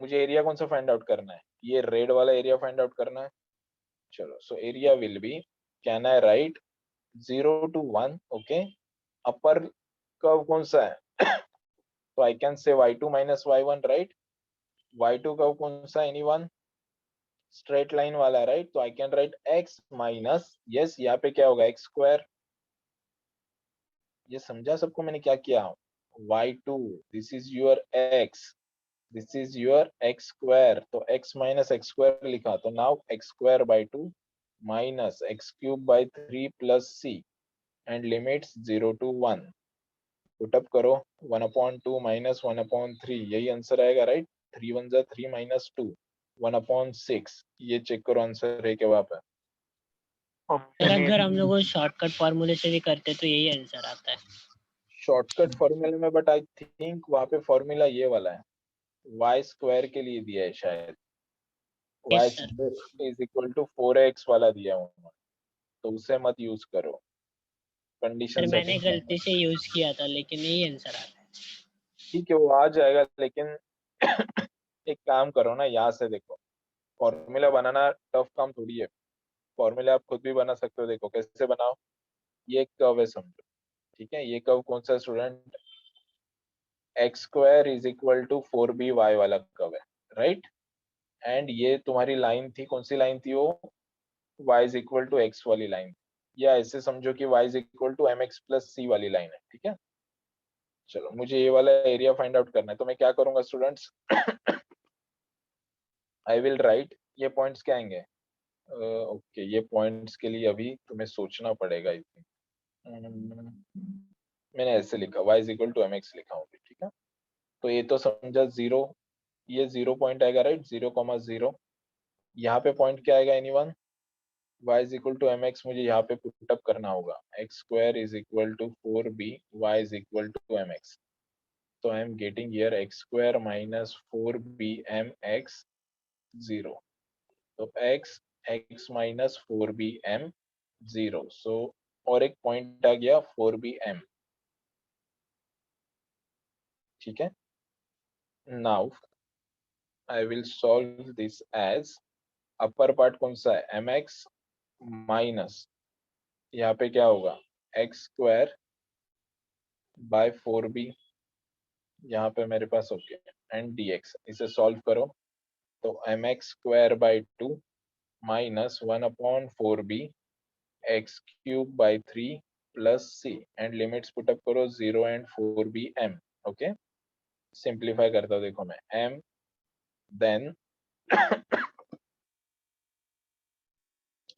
मुझे एरिया कौन सा फाइंड आउट करना है? ये रेड वाला एरिया फाइंड आउट करना है। चलो so area will be, can I right 0 to 1, okay. Upper curve कौन सा है? तो आई कैन से y2 minus y1, right. y2 curve कौन सा? एनीवन? स्ट्रेट लाइन वाला, राइट। तो I can write x minus, yes यहाँ पे क्या होगा? X square. ये समझा सबको मैंने क्या किया? y2 this is your x, this is your x square, तो x माइनस एक्स स्क्वायर लिखा, तो now x square by 2 minus x cube by 3 plus c and limits 0 to 1, put up करो 1/2 माइनस 1/3, यही आंसर आएगा, राइट। 3 1 जा 3 minus 2 1/6, ये check करो answer है क्या वहां पे?
Sir
option A.
अगर हम लोग शॉर्टकट फार्मूले से भी करते तो यही आंसर आता है।
शॉर्टकट फॉर्मूले में, बट आई थिंक वहां पे फॉर्मूला ये वाला है, वाई स्क्वायर के लिए दिया है शायद, y
Yes, sir.
Square is equal to 4x वाला दिया है उन्होंने, तो उसे मत यूज करो, कंडीशन
सर मैंने
सेटिस्फाई।
गलती से यूज किया था लेकिन यही आंसर आता है।
ठीक है वो आ जाएगा, लेकिन एक काम करो ना, यहाँ से देखो, फॉर्मूला बनाना टफ काम थोड़ी है, फॉर्मूला आप खुद भी बना सकते हो। देखो कैसे बनाओ, ये एक कर्व है समझो, ठीक है। ये कर्व कौन सा student? X square is equal to 4by वाला कर्व है, राइट। एंड ये तुम्हारी लाइन थी, कौन सी लाइन थी वो? y is equal to x वाली लाइन, या ऐसे समझो कि y is equal to mx plus c वाली लाइन है, ठीक है। चलो मुझे ये वाला एरिया फाइंड आउट करना है, तो मैं क्या करूंगा स्टूडेंट्स? आई विल राइट, ये पॉइंट्स क्या आएंगे? ओके ये पॉइंट्स के लिए अभी तुम्हें सोचना पड़ेगा आई थिंक। मैंने ऐसे लिखा y is equal to mx लिखा हूँ, ठीक है। तो ये तो समझा 0, ये 0 पॉइंट आएगा, राइट, 0,0। यहाँ पे पॉइंट क्या आएगा anyone? y is equal to mx, मुझे यहाँ पे पुटअप करना होगा, x square is equal to 4b, y is equal to mx, तो I am getting here x square minus 4bmx 0, तो x माइनस 4bm 0, सो और एक पॉइंट आ गया 4bm, ठीक है। Now I will solve this as, upper part कौन सा है? mx माइनस, यहाँ पे क्या होगा? एक्स स्क्वायर बाय 4b, यहाँ पे मेरे पास ओके, एंड dx, इसे सॉल्व करो, तो mx square by 2 minus 1/4b x cube by 3 plus c and limits put up करो 0 एंड 4bm, ओके। सिंप्लीफाई करता हूँ, देखो मैं m, then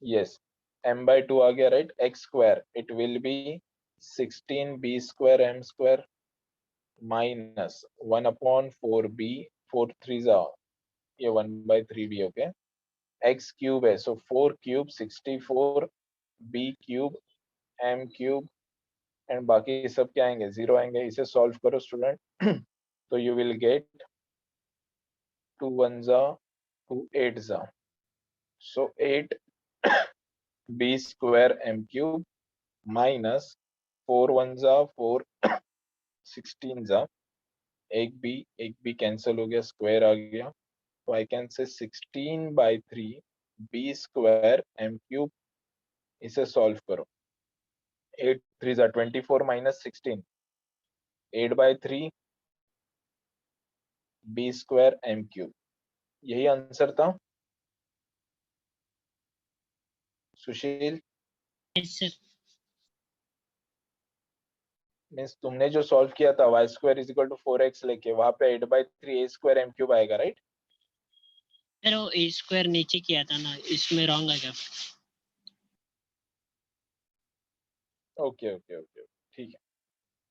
yes m by 2 आ गया, right. x square it will be 16b square m square minus 1/4b, 4 3 जा, ये 1/3b, okay. x cube है, सो 4 cube 64, b cube m cube, and बाकी सब क्या आएंगे? 0 आएंगे। इसे सॉल्व करो स्टूडेंट, तो यू विल गेट 2 1 जा 2 8 जा, सो 8 b square m cube minus 4 1 जा 4 16 जा एक b कैंसिल हो गया, स्क्वायर आ गया, तो आई कैन से 16/3 b स्क्वायर m क्यूब. इसे सॉल्व करो. 8 3 जा 24 minus 16 8/3 b square m cube. यही आंसर था सुशील.
yes sir.
मीन्स तुमने जो सॉल्व किया था y square is equal to 4x लेके, वहां पे 8/3 a स्क्वायर m क्यूब आएगा, राइट?
सर वो ए स्क्वायर नीचे किया था ना, इसमें रॉन्ग आ गया.
ओके ओके ओके, ठीक है.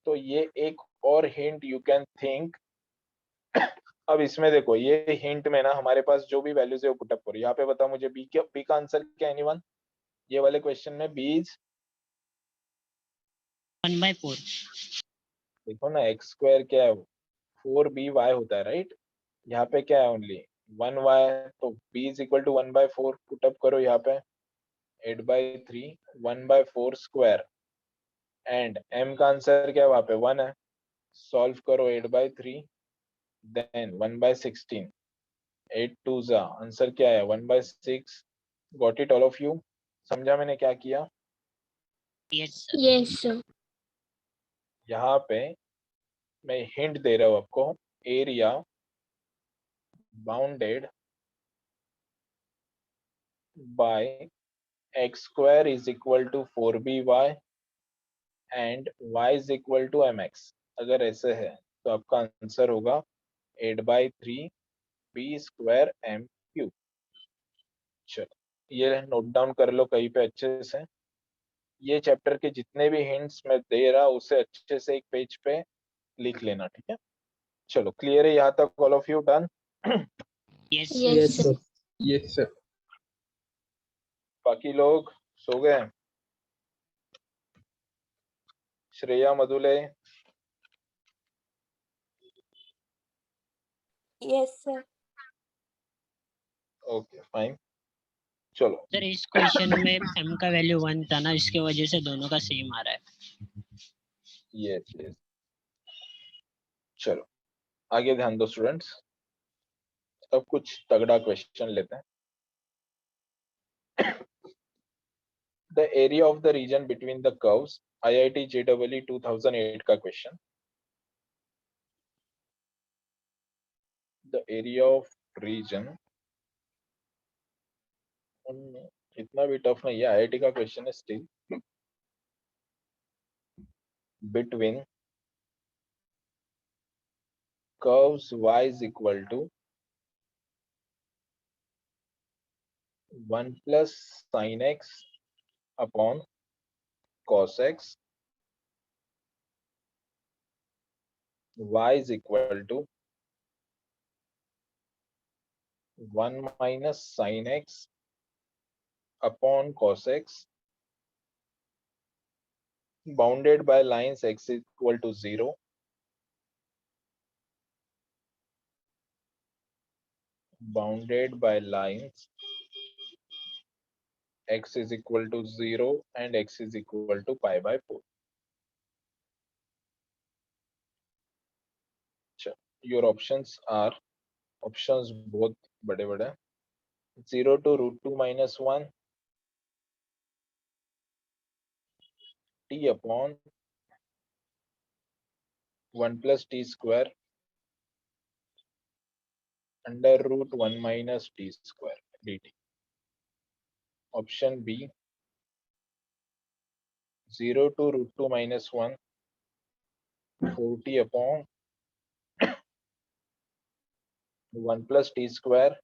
तो ये एक और हिंट यू कैन थिंक. अब इसमें देखो, ये हिंट में ना हमारे पास जो भी वैल्यूज है वो पुटअप करो. यहाँ पे बताओ मुझे बी का आंसर क्या है एनीवन? ये वाले क्वेश्चन में बी इज
1/4.
देखो ना, एक्स स्क्वायर क्या है, 4by होता है, राइट? यहाँ पे क्या है, ओनली 1y, तो b is equal to 1/4 put up करो यहाँ पे. 8/3 1/4 स्क्वायर एंड m का आंसर क्या है, वहां पे 1 है. सॉल्व करो 8/3 देन 1/16 8 2 जा आंसर क्या है 1/6. Got it all of you? समझा मैंने क्या किया?
yes sir.
Yes, sir.
यहाँ पे मैं हिंट दे रहा हूँ आपको. Area bounded by x square is equal to 4by and y is equal to mx. अगर ऐसे है तो आपका आंसर होगा 8/3 b स्क्वायर m क्यूब. चलो ये नोट डाउन कर लो कहीं पे अच्छे से. ये चैप्टर के जितने भी हिंट्स मैं दे रहा उसे अच्छे से एक पेज पे लिख लेना, ठीक है? चलो क्लियर है यहाँ तक? All of you done?
yes sir.
Yes, sir.
Yes, sir.
बाकी लोग सो गए? श्रेया, मधुले?
Yes, sir.
Okay fine. चलो
सर इस क्वेश्चन में m का वैल्यू 1 था ना, इसके वजह से दोनों का सेम आ रहा है.
Yes yes. चलो आगे ध्यान दो स्टूडेंट्स. अब कुछ तगड़ा क्वेश्चन लेते हैं. The area of the region between the curves. IIT JEE 2008 का question. The area of region, इतना भी टफ नहीं है, IIT का क्वेश्चन है still. Between curves y is equal to 1 plus sin x upon cos x, y is equal to 1 minus sin x upon cos x, bounded by lines x is equal to 0, bounded by lines x is equal to 0 and x is equal to pi/4. Your options are, options बहुत बड़े-बड़े. 0 to √2 minus 1 t upon 1 plus t square under √1 minus t square dt. Option B, 0 to √2 minus 1 4t upon 1 plus t square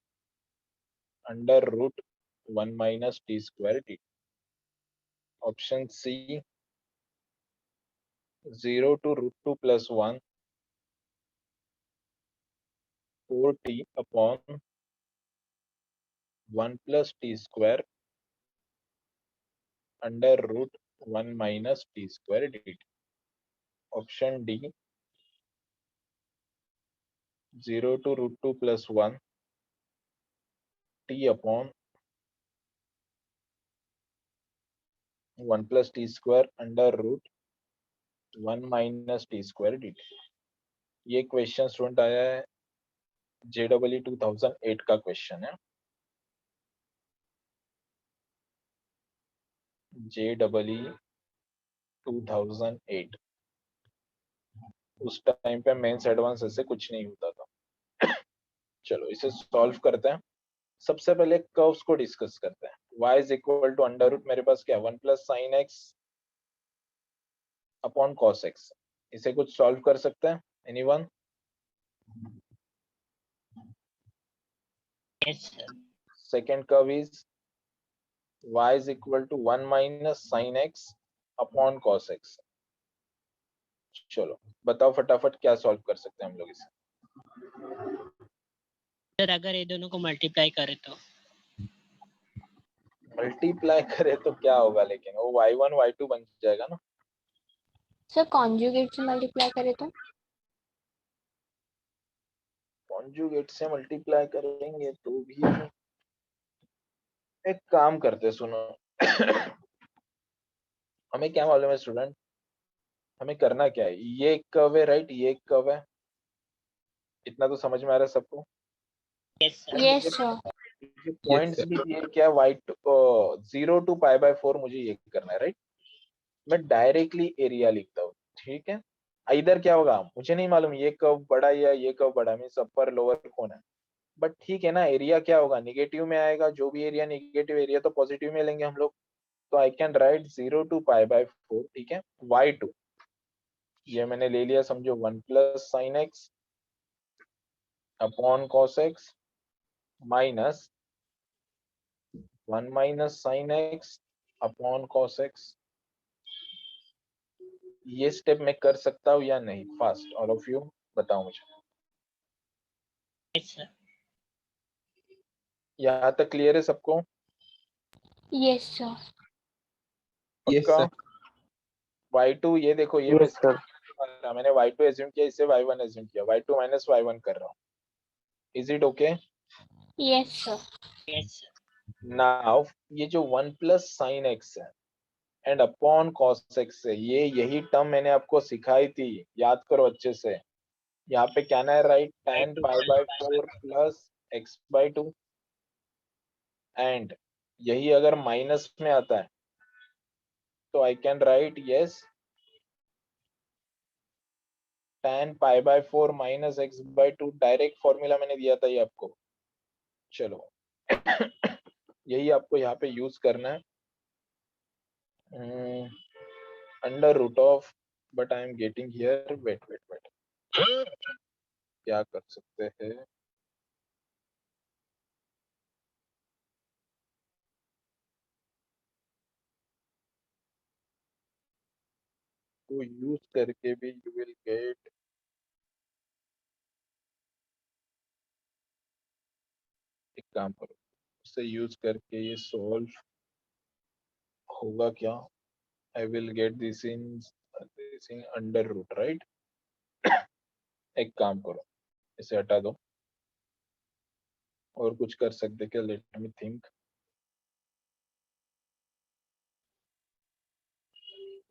under √1 minus t square dt. Option C, 0 to √2 plus 1 4t upon 1 plus t square under √1 minus t square dt. Option D, 0 to √2 plus 1 t upon 1 plus t square under root 1 minus t square dt। ये question student आया है JEE 2008 का question है। JEE 2008। उस time पे mains advance ऐसे कुछ नहीं होता था। चलो इसे सॉल्व करते हैं। सबसे पहले कर्व्स को डिस्कस करते हैं। y is equal to under root, मेरे पास क्या 1 plus sine x upon cos x. इसे कुछ सॉल्व कर सकते हैं anyone?
Yes, sir.
Second curve is y is equal to 1 minus sine x upon cos x. चलो बताओ फटाफट क्या सॉल्व कर सकते हैं हम लोग इसे।
सर अगर ये दोनों को मल्टीप्लाई करें तो
मल्टीप्लाई करे तो क्या होगा, लेकिन वो y1 y2 बन जाएगा ना।
सर कॉन्जुगेट से मल्टीप्लाई करे तो
कॉन्जुगेट से मल्टीप्लाई करेंगे तो भी एक काम करते सुनो। हमें क्या मालूम है स्टूडेंट, हमें करना क्या है। ये एक कर्व है राइट, ये एक कर्व है, इतना तो समझ में आ रहा है सबको।
yes, sir.
Yes sir
points
sir.
भी दिए क्या y2 0 to π/4 मुझे ये करना है राइट। मैं डायरेक्टली एरिया लिखता हूँ, ठीक है। इधर क्या होगा मुझे नहीं मालूम, ये कर्व बड़ा या ये कर्व बड़ा, मींस अपर लोअर कौन है, बट ठीक है ना। एरिया क्या होगा निगेटिव में आएगा, जो भी एरिया निगेटिव एरिया तो पॉजिटिव में लेंगे हम लोग। तो आई कैन राइट 0 to π/4, ठीक है। y2 ये मैंने ले लिया, समझो 1 plus sine x upon cos x minus 1 minus sine x upon cos x. ये स्टेप मैं कर सकता हूँ या नहीं, फास्ट ऑल ऑफ यू बताओ मुझे।
Yes, sir.
यहाँ तक क्लियर है सबको?
यस सर
Yes,
पक्का?
sir.
y2 ये देखो, ये
Yes, sir.
मैंने y2 एज्यूम किया, इसे y1 एज्यूम किया, y2 माइनस y1 कर रहा हूँ। Is it okay?
Yes sir
Yes, sir.
Now ये जो 1 प्लस साइन एक्स है एंड अपॉन कॉस एक्स है, ये यही टर्म मैंने आपको सिखाई थी, याद करो अच्छे से। यहाँ पे क्या ना है right, tan π/4 plus x/2, and यही अगर माइनस में आता है तो I can write yes tan π/4 minus x/2। Direct formula मैंने दिया था ये आपको। चलो यही आपको यहाँ पे यूज करना है। Under root of, but I am getting here, wait wait wait, क्या कर सकते हैं। तो यूज करके भी यू विल गेट, एक काम करो, इसे यूज करके ये सॉल्व होगा क्या। I will get this in under root right. एक काम करो, इसे हटा दो, और कुछ कर सकते क्या, let me think.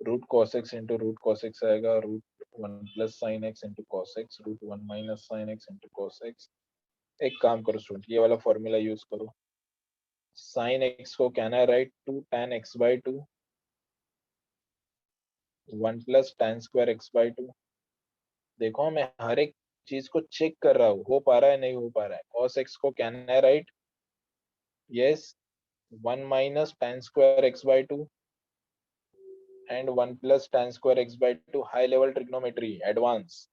Root cos x into root cos x आएगा, root 1 plus sine x into cos x, root 1 minus sine x into cos x. एक काम करो स्टूडेंट, ये वाला फॉर्मूला यूज करो। साइन एक्स को क्या ना write 2 tan x/2, 1 plus tan square x/2। देखो मैं हर एक चीज को चेक कर रहा हूँ, हो पा रहा है नहीं हो पा रहा है। cos x को क्या ना right yes 1 minus tan square x/2 and 1 plus tan square x/2। High level trigonometry advance.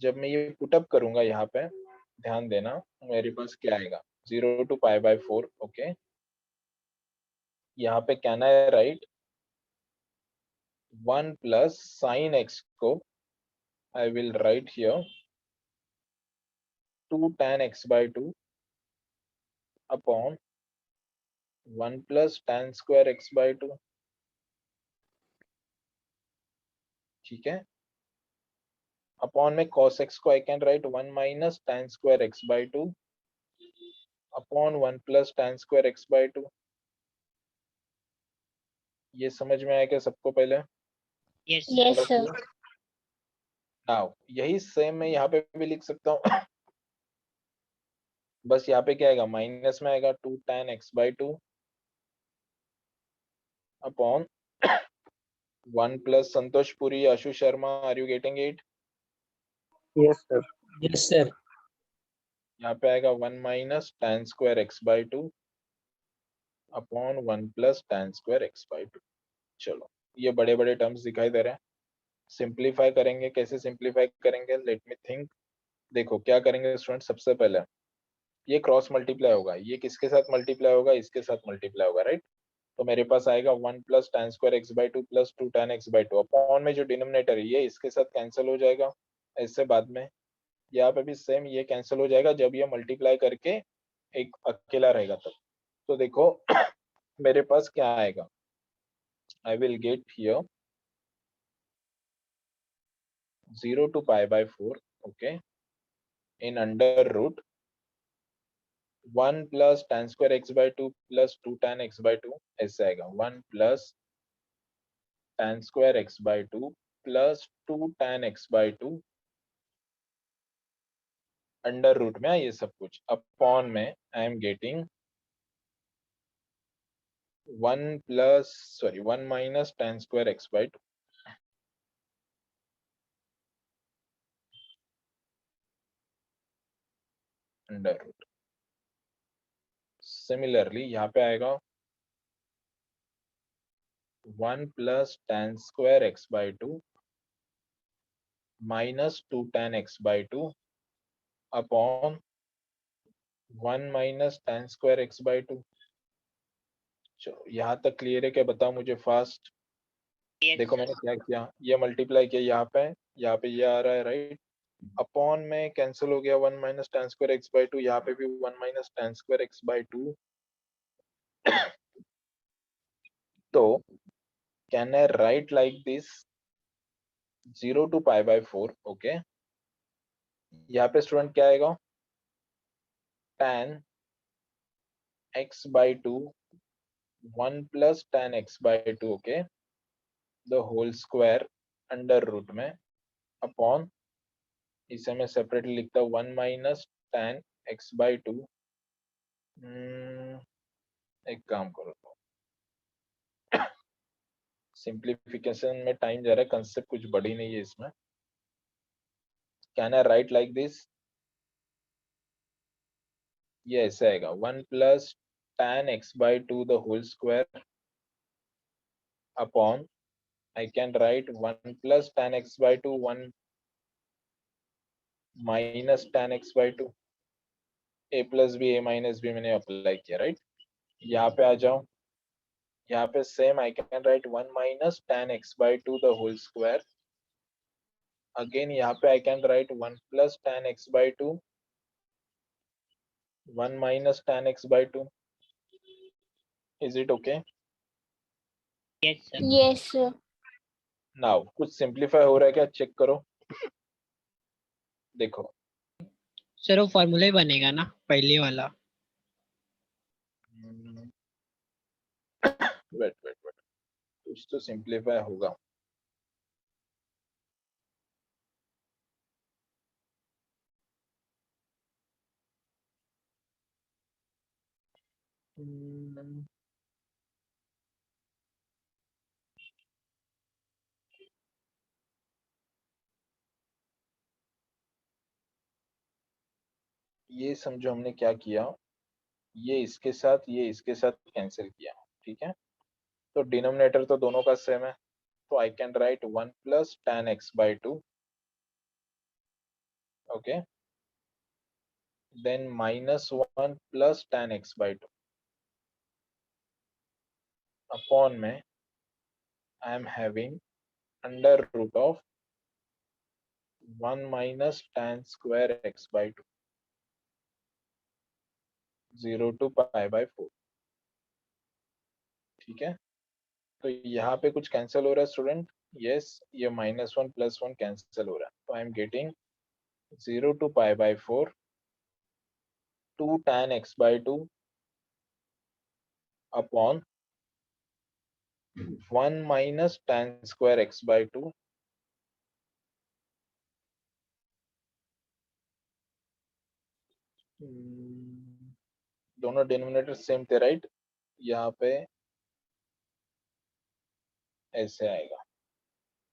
जब मैं ये पुटअप करूंगा यहाँ पे, ध्यान देना मेरे पास क्या आएगा 0 to π/4, ओके। यहाँ पे क्या ना है राइट 1 प्लस साइन एक्स को आई will right here 2 tan x/2 upon 1 plus tan square x/2, ठीक है। अपॉन में cos x को I can write 1 minus tan square x/2 upon 1 plus tan square x/2। ये समझ में आया क्या सबको? पहले
Yes,
Yes,
sir.
sir.
Now यही सेम मैं यहाँ पे भी लिख सकता हूँ बस यहाँ पे क्या आएगा, माइनस में आएगा 2 tan x/2 upon 1 plus Santosh Puri, Ashu Sharma, are you getting it?
Yes, sir.
Yes, sir.
यहाँ पे आएगा 1 minus tan square x/2 upon 1 plus tan square x/2। चलो ये बड़े बड़े टर्म्स दिखाई दे रहे हैं, सिंप्लीफाई करेंगे। कैसे सिंप्लीफाई करेंगे, लेट मी थिंक। देखो क्या करेंगे स्टूडेंट, सबसे पहले ये क्रॉस मल्टीप्लाई होगा, ये किसके साथ मल्टीप्लाई होगा, इसके साथ मल्टीप्लाई होगा, राइट? तो मेरे पास आएगा 1 plus tan square x/2 plus 2 tan x/2 upon में जो डिनोमिनेटर है ये इसके साथ कैंसिल हो जाएगा। ऐसे बाद में यहाँ पे भी सेम ये कैंसिल हो जाएगा जब ये मल्टीप्लाई करके एक अकेला रहेगा तब। तो देखो मेरे पास क्या आएगा, आई will get here 0 to pi/4, okay, in under root 1 plus tan square x/2 plus 2 tan x/2 ऐसे आएगा 1 plus tan square x/2 plus 2 tan x/2 under root में ये सब कुछ अपॉन में I am getting 1 minus tan square x/2 under root. Similarly यहाँ पे आएगा 1 plus tan square x/2 minus 2 tan x/2 upon 1 minus tan square x/2। चलो यहाँ तक क्लियर है क्या, बताओ मुझे फास्ट।
yes,
देखो
sir.
मैंने क्या किया, ये मल्टीप्लाई किया यहाँ पे ये आ रहा है, राइट? अपॉन में कैंसिल हो गया 1 माइनस tan square x/2, यहाँ पे भी 1 माइनस tan square x/2। तो can I write like this 0 to pi/4, okay. यहाँ पे स्टूडेंट क्या आएगा, tan x/2 1 plus tan x/2, okay, the whole square under root में अपॉन, इसे मैं सेपरेटली लिखता हूँ 1 माइनस tan x/2। एक काम करो, सिंप्लीफिकेशन में टाइम जा रहा है, कंसेप्ट कुछ बड़ी नहीं है इसमें। Can I write like this, ये ऐसे आएगा 1 plus tan x/2 the whole square upon, I can write 1 plus tan x/2 1 minus tan x/2, a plus b a minus b मैंने अप्लाई किया, राइट? यहाँ पे आ जाओ, यहाँ पे same I can write 1 minus tan x/2 the whole square, again यहाँ पे I can write 1 plus tan x/2 1 minus tan x/2। Is it okay?
Yes, sir.
Yes, sir.
Now कुछ सिंप्लीफाई हो रहा है क्या, चेक करो। देखो
सर वो फॉर्मूला ही बनेगा ना पहले वाला?
वेट कुछ तो सिंप्लीफाई होगा। ये समझो हमने क्या किया, ये इसके साथ कैंसिल किया, ठीक है? तो डिनोमिनेटर तो दोनों का सेम है, तो I can write 1 plus tan x/2, okay, then minus 1 plus tan x/2 upon में I am having under root of 1 minus tan square x/2 0 to pi/4, ठीक है? तो यहाँ पे कुछ कैंसिल हो रहा है स्टूडेंट, यस, ये -1 + 1 कैंसिल हो रहा है, तो I am getting 0 to pi/4 2 tan x/2 upon 1 minus tan square x by 2 दोनों डिनोमिनेटर सेम थे राइट, यहाँ पे ऐसे आएगा।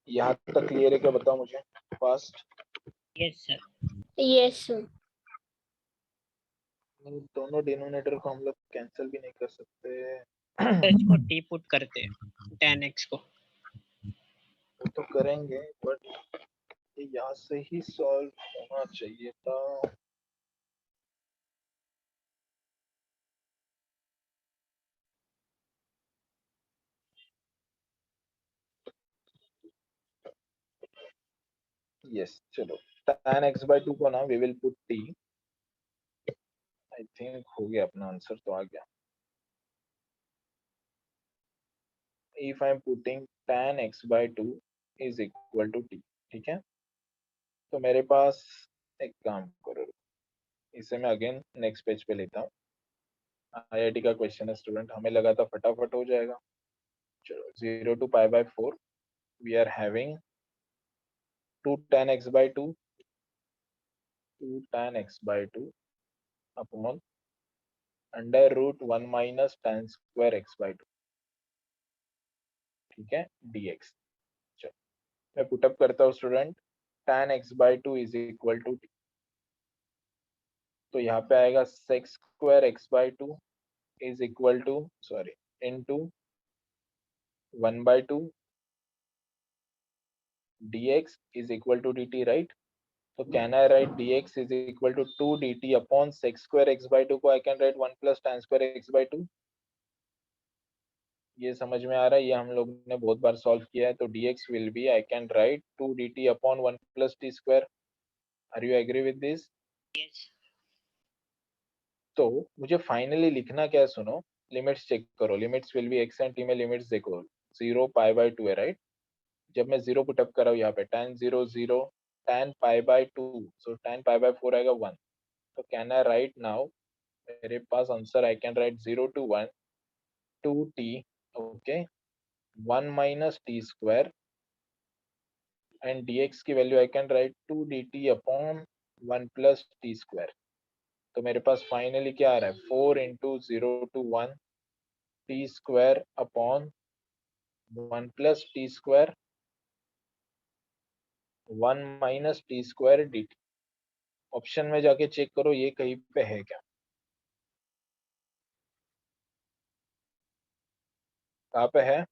यहाँ तक क्लियर है क्या, बताओ मुझे fast.
Yes sir.
Yes, sir.
दोनों डिनोमिनेटर को हम लोग कैंसिल भी नहीं कर सकते।
इसको टी पुट करते हैं 10x को।
वो तो करेंगे बट ये यहाँ से ही सॉल्व होना चाहिए था। यस चलो, tan x by 2 को ना we will put t। I think हो गया अपना आंसर तो आ गया। If I am putting tan x by 2 is equal to t, ठीक है, तो मेरे पास एक काम करो, इसे मैं अगेन नेक्स्ट पेज पे लेता हूँ। आईआईटी का क्वेश्चन है स्टूडेंट, हमें लगा था फटाफट हो जाएगा। चलो 0 to pi by 4 we are having 2 tan x by 2 upon under root 1 minus tan square x by 2, ठीक है, dx। चलो मैं पुटअप करता हूँ student, tan x by 2 is equal to, तो यहाँ पे आएगा sec square x by 2 is equal to sorry into 1 by 2 dx is equal to dt, right? So can I write dx is equal to 2 dt upon sec square x by 2 को I can write 1 plus tan square x by 2। ये समझ में आ रहा है, ये हम लोग ने बहुत बार सॉल्व किया है। तो dx will be I can write 2 dt upon 1 plus t square। Are you agree with this?
Yes.
तो मुझे फाइनली लिखना क्या है, सुनो, लिमिट्स चेक करो। Limits will be x and t में लिमिट्स देखो, 0 पाई बाय 2 है राइट। जब मैं 0 पुटअप कर रहा हूँ यहाँ पे tan 0 0 tan pi by 2, so tan pi by 4 आएगा 1। तो कैन आई राइट नाउ, मेरे पास answer I can write 0 to 1 2t, okay, 1 minus t square and dx की वैल्यू I can write 2 dt upon 1 plus t square। तो मेरे पास finally क्या आ रहा है, 4 into 0 to 1 t square upon 1 plus t square 1 minus t square dt। Option में जाके check करो ये कहीं पे है क्या, कहाँ पे है।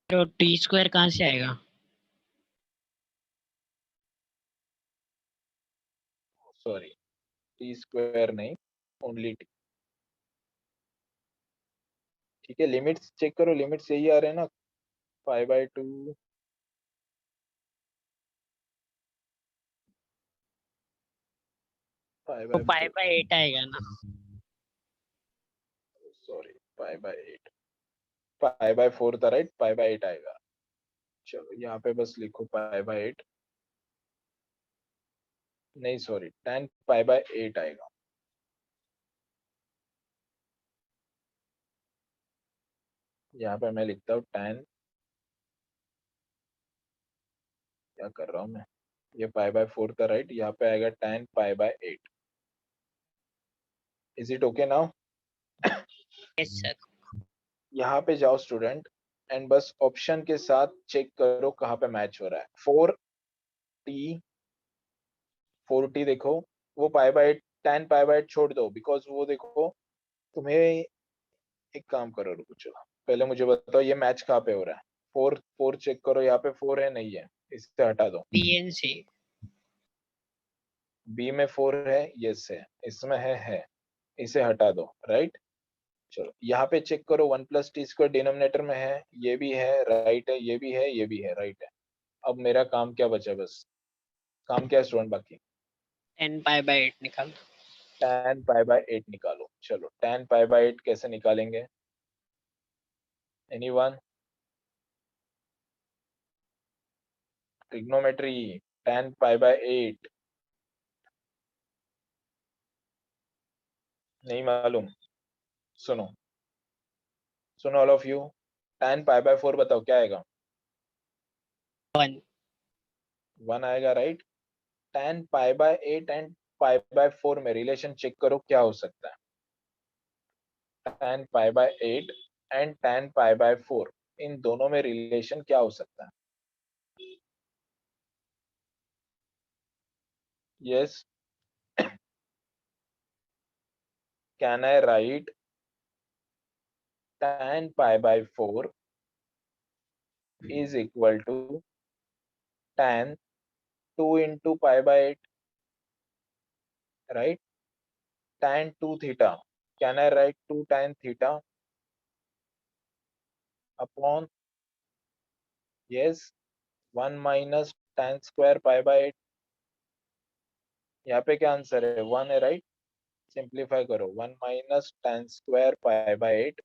तो टी स्क्वायर कहाँ से आएगा?
सॉरी, टी स्क्वायर नहीं, ओनली टी। ठीक है, लिमिट्स चेक करो, लिमिट्स यही आ रहे हैं ना, 5 by 2 5
तो
by
पाई बाय 8 आएगा ना?
सॉरी 5 by 8, 5 by 4 था राइट, 5 by 8 आएगा। चलो यहाँ पे बस लिखो 5 by 8, नहीं सॉरी tan pi by 8 आएगा। यहाँ पे मैं लिखता हूँ tan, क्या कर रहा हूँ मैं, ये pi by 4 था राइट, यहाँ पे आएगा tan pi by 8। Is it okay now?
Yes sir.
यहाँ पे जाओ स्टूडेंट एंड बस ऑप्शन के साथ चेक करो कहाँ पे मैच हो रहा है। 4t देखो, वो pi by 8 tan pi bye 8 छोड़ दो, बिकॉज वो देखो तुम्हें, एक काम करो, रुको चलो पहले मुझे बताओ ये मैच कहाँ पे हो रहा है। 4 चेक करो, यहाँ पे 4 है नहीं है, इससे हटा दो।
B N C.
बी में 4 है, यस है, इसमें है, इसे हटा दो राइट। चलो यहाँ पे चेक करो 1 plus t square डिनोमिनेटर में है, ये भी है राइट है, ये भी है, ये भी है राइट है। अब मेरा काम क्या बचा, बस काम क्या है स्टूडेंट बाकी,
10 पाई बाय 8 निकाल।
tan पाई बाय 8 निकालो। चलो tan पाई बाय 8 कैसे निकालेंगे, anyone? Trigonometry, tan pi bye 8 नहीं मालूम, सुनो सुनो ऑल ऑफ यू, tan π/4 बताओ क्या आएगा?
1.
1 आएगा, राइट? tan π/8 एंड π/4 में रिलेशन चेक करो क्या हो सकता है. tan π/8 एंड tan π/4 इन दोनों में रिलेशन क्या हो सकता है? Yes. Can I write tan π/4 is equal to tan 2 into π/8, right? Tan 2 theta. Can I write 2 tan theta upon, yes, 1 minus tan square π/8. यहाँ पे क्या आंसर है? 1 है, राइट? सिंप्लीफाई करो. 1 minus tan square π/8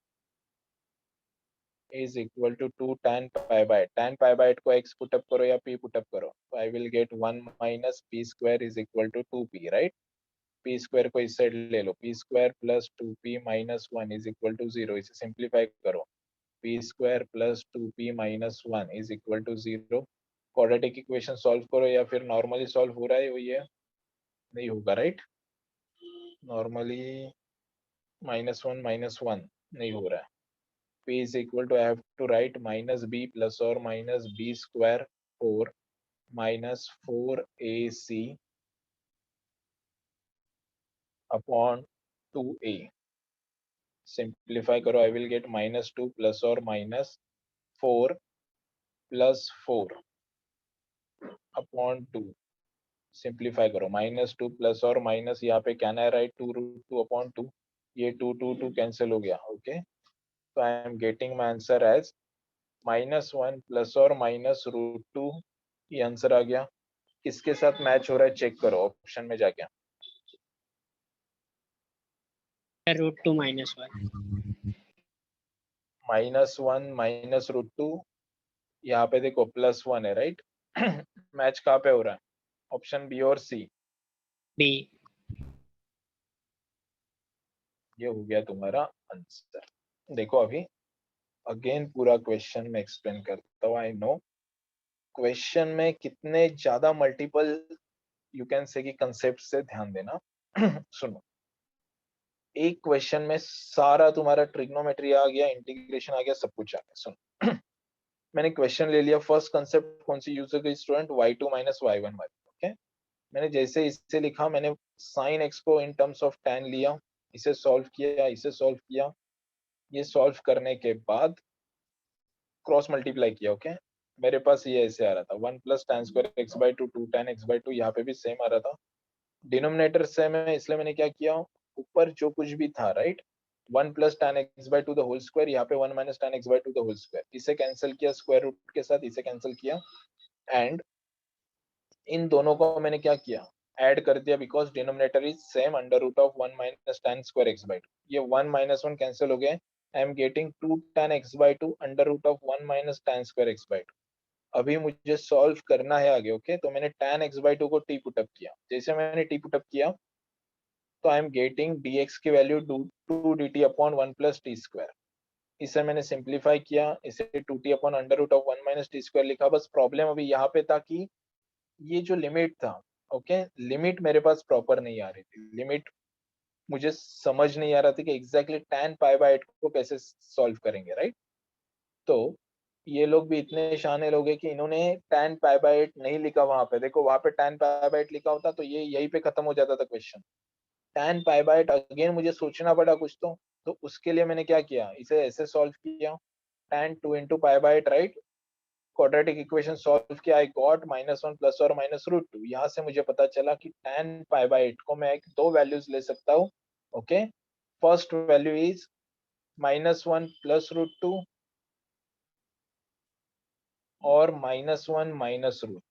is equal to 2 tan π/8. Tan π/8 को x put up करो या p put up करो. So I will get 1 minus p square is equal to 2p, right? p square को इस साइड ले लो. p square plus 2p minus 1 is equal to 0. इसे simplify करो. p square plus 2p minus 1 is equal to 0. Quadratic equation solve करो या फिर normally solve हो रहा है वो, ये नहीं होगा, राइट? नॉर्मली -1 नहीं हो रहा है. p is equal to, I have to write minus b plus or minus b square 4 minus 4ac upon 2a. Simplify करो. I will get minus 2 plus or minus 4 plus 4 upon 2. Simplify करो. minus 2 plus or minus, यहाँ पे can I write 2 root 2 upon 2? ये 2 2 2 cancel हो गया. Okay, so I am getting my answer as -1 plus or minus root 2. ये answer आ गया. किसके साथ मैच हो रहा है चेक करो ऑप्शन में जाके.
√2 minus 1.
-1 minus root 2, यहाँ पे देखो +1 है, राइट? मैच कहाँ पे हो रहा है? ऑप्शन बी और सी.
B.
ये हो गया तुम्हारा आंसर. देखो अभी अगेन पूरा क्वेश्चन में एक्सप्लेन करता हूँ. आई नो क्वेश्चन में कितने ज्यादा मल्टीपल यू कैन से कि कंसेप्ट से ध्यान देना. सुनो, एक क्वेश्चन में सारा तुम्हारा ट्रिग्नोमेट्री आ गया, इंटीग्रेशन आ गया, सब कुछ आ गया. सुनो, मैंने क्वेश्चन ले लिया. फर्स्ट कंसेप्ट कौन सी यूज होगी student? y2 minus y1. Okay, मैंने जैसे इसे लिखा, मैंने sin x को इन टर्म्स ऑफ tan लिया, इसे सॉल्व किया, इसे सॉल्व किया. ये सॉल्व करने के बाद क्रॉस मल्टीप्लाई किया. ओके, मेरे पास ये ऐसे आ रहा था 1 plus tan square x/2 2 tan x/2. यहाँ पे भी सेम आ रहा था. डिनोमिनेटर सेम है, इसलिए मैंने क्या किया, ऊपर जो कुछ भी था, right, 1 plus tan x/2 the whole square, यहाँ पे 1 minus tan x/2 the whole square. इसे कैंसिल किया स्क्वायर रूट के साथ, इसे कैंसिल किया, एंड इन दोनों को मैंने क्या किया, ऐड कर दिया, because denominator is same, under root of 1 minus tan square x/2. ये 1 minus 1 कैंसिल हो गए. I am getting 2 tan x/2 under root of 1 minus tan square x/2. अभी मुझे सॉल्व करना है आगे. ओके, तो मैंने tan x/2 को t पुटअप किया. जैसे मैंने t पुटअप किया तो आई एम गेटिंग dx की value 2 dt upon 1 plus t square. इसे मैंने सिंप्लीफाई किया, इसे 2t upon under root of 1 minus t square लिखा. बस प्रॉब्लम अभी यहाँ पे था कि ये जो लिमिट था, ओके, लिमिट मेरे पास प्रॉपर नहीं आ रही थी. लिमिट मुझे समझ नहीं आ रहा था कि एग्जैक्टली tan π/8 को कैसे सॉल्व करेंगे, राइट? तो ये लोग भी इतने शाने लोग हैं कि इन्होंने tan π/8 नहीं लिखा वहां पे. देखो वहां पे tan π/8 लिखा होता तो ये यहीं पे खत्म हो जाता था क्वेश्चन. tan π/8 अगेन मुझे सोचना पड़ा कुछ तो उसके लिए मैंने क्या किया, इसे ऐसे सॉल्व किया, tan 2 into π/8, right? Quadratic equation solve किया, आई गॉट -1 प्लस और माइनस रूट 2. यहाँ से मुझे पता चला कि tan π/8 को मैं दो वैल्यूज ले सकता हूँ. Okay, first value is -1 plus root 2 और -1 माइनस रूट.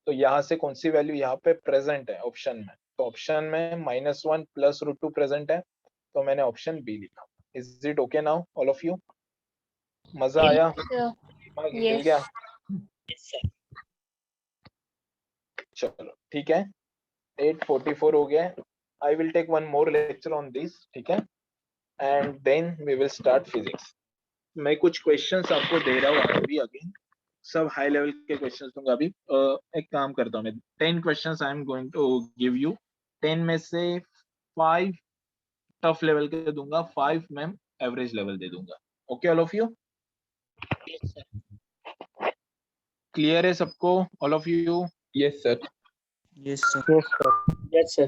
तो यहाँ से कौन सी वैल्यू यहाँ पे प्रेजेंट है ऑप्शन में? तो ऑप्शन में -1 प्लस रूट 2 प्रेजेंट है, तो मैंने ऑप्शन बी लिखा. Is it okay now all of you? मजा आया? दिमाग हिल
Yes.
गया?
Yes, sir.
चलो ठीक है, 8:44 हो गया. I will take one more lecture on this, ठीक है, and then we will start physics. मैं कुछ क्वेश्चंस आपको दे रहा हूँ अभी अगेन, सब हाई लेवल के क्वेश्चंस दूंगा अभी। एक काम करता हूँ मैं, 10 questions I am going to give you. 10 में से 5 टफ लेवल के दूंगा, 5 मैं एवरेज लेवल दे दूंगा। Okay all of you?
Yes, sir.
Clear है सबको? All of you?
Yes, sir.
Yes, sir.
Yes, sir.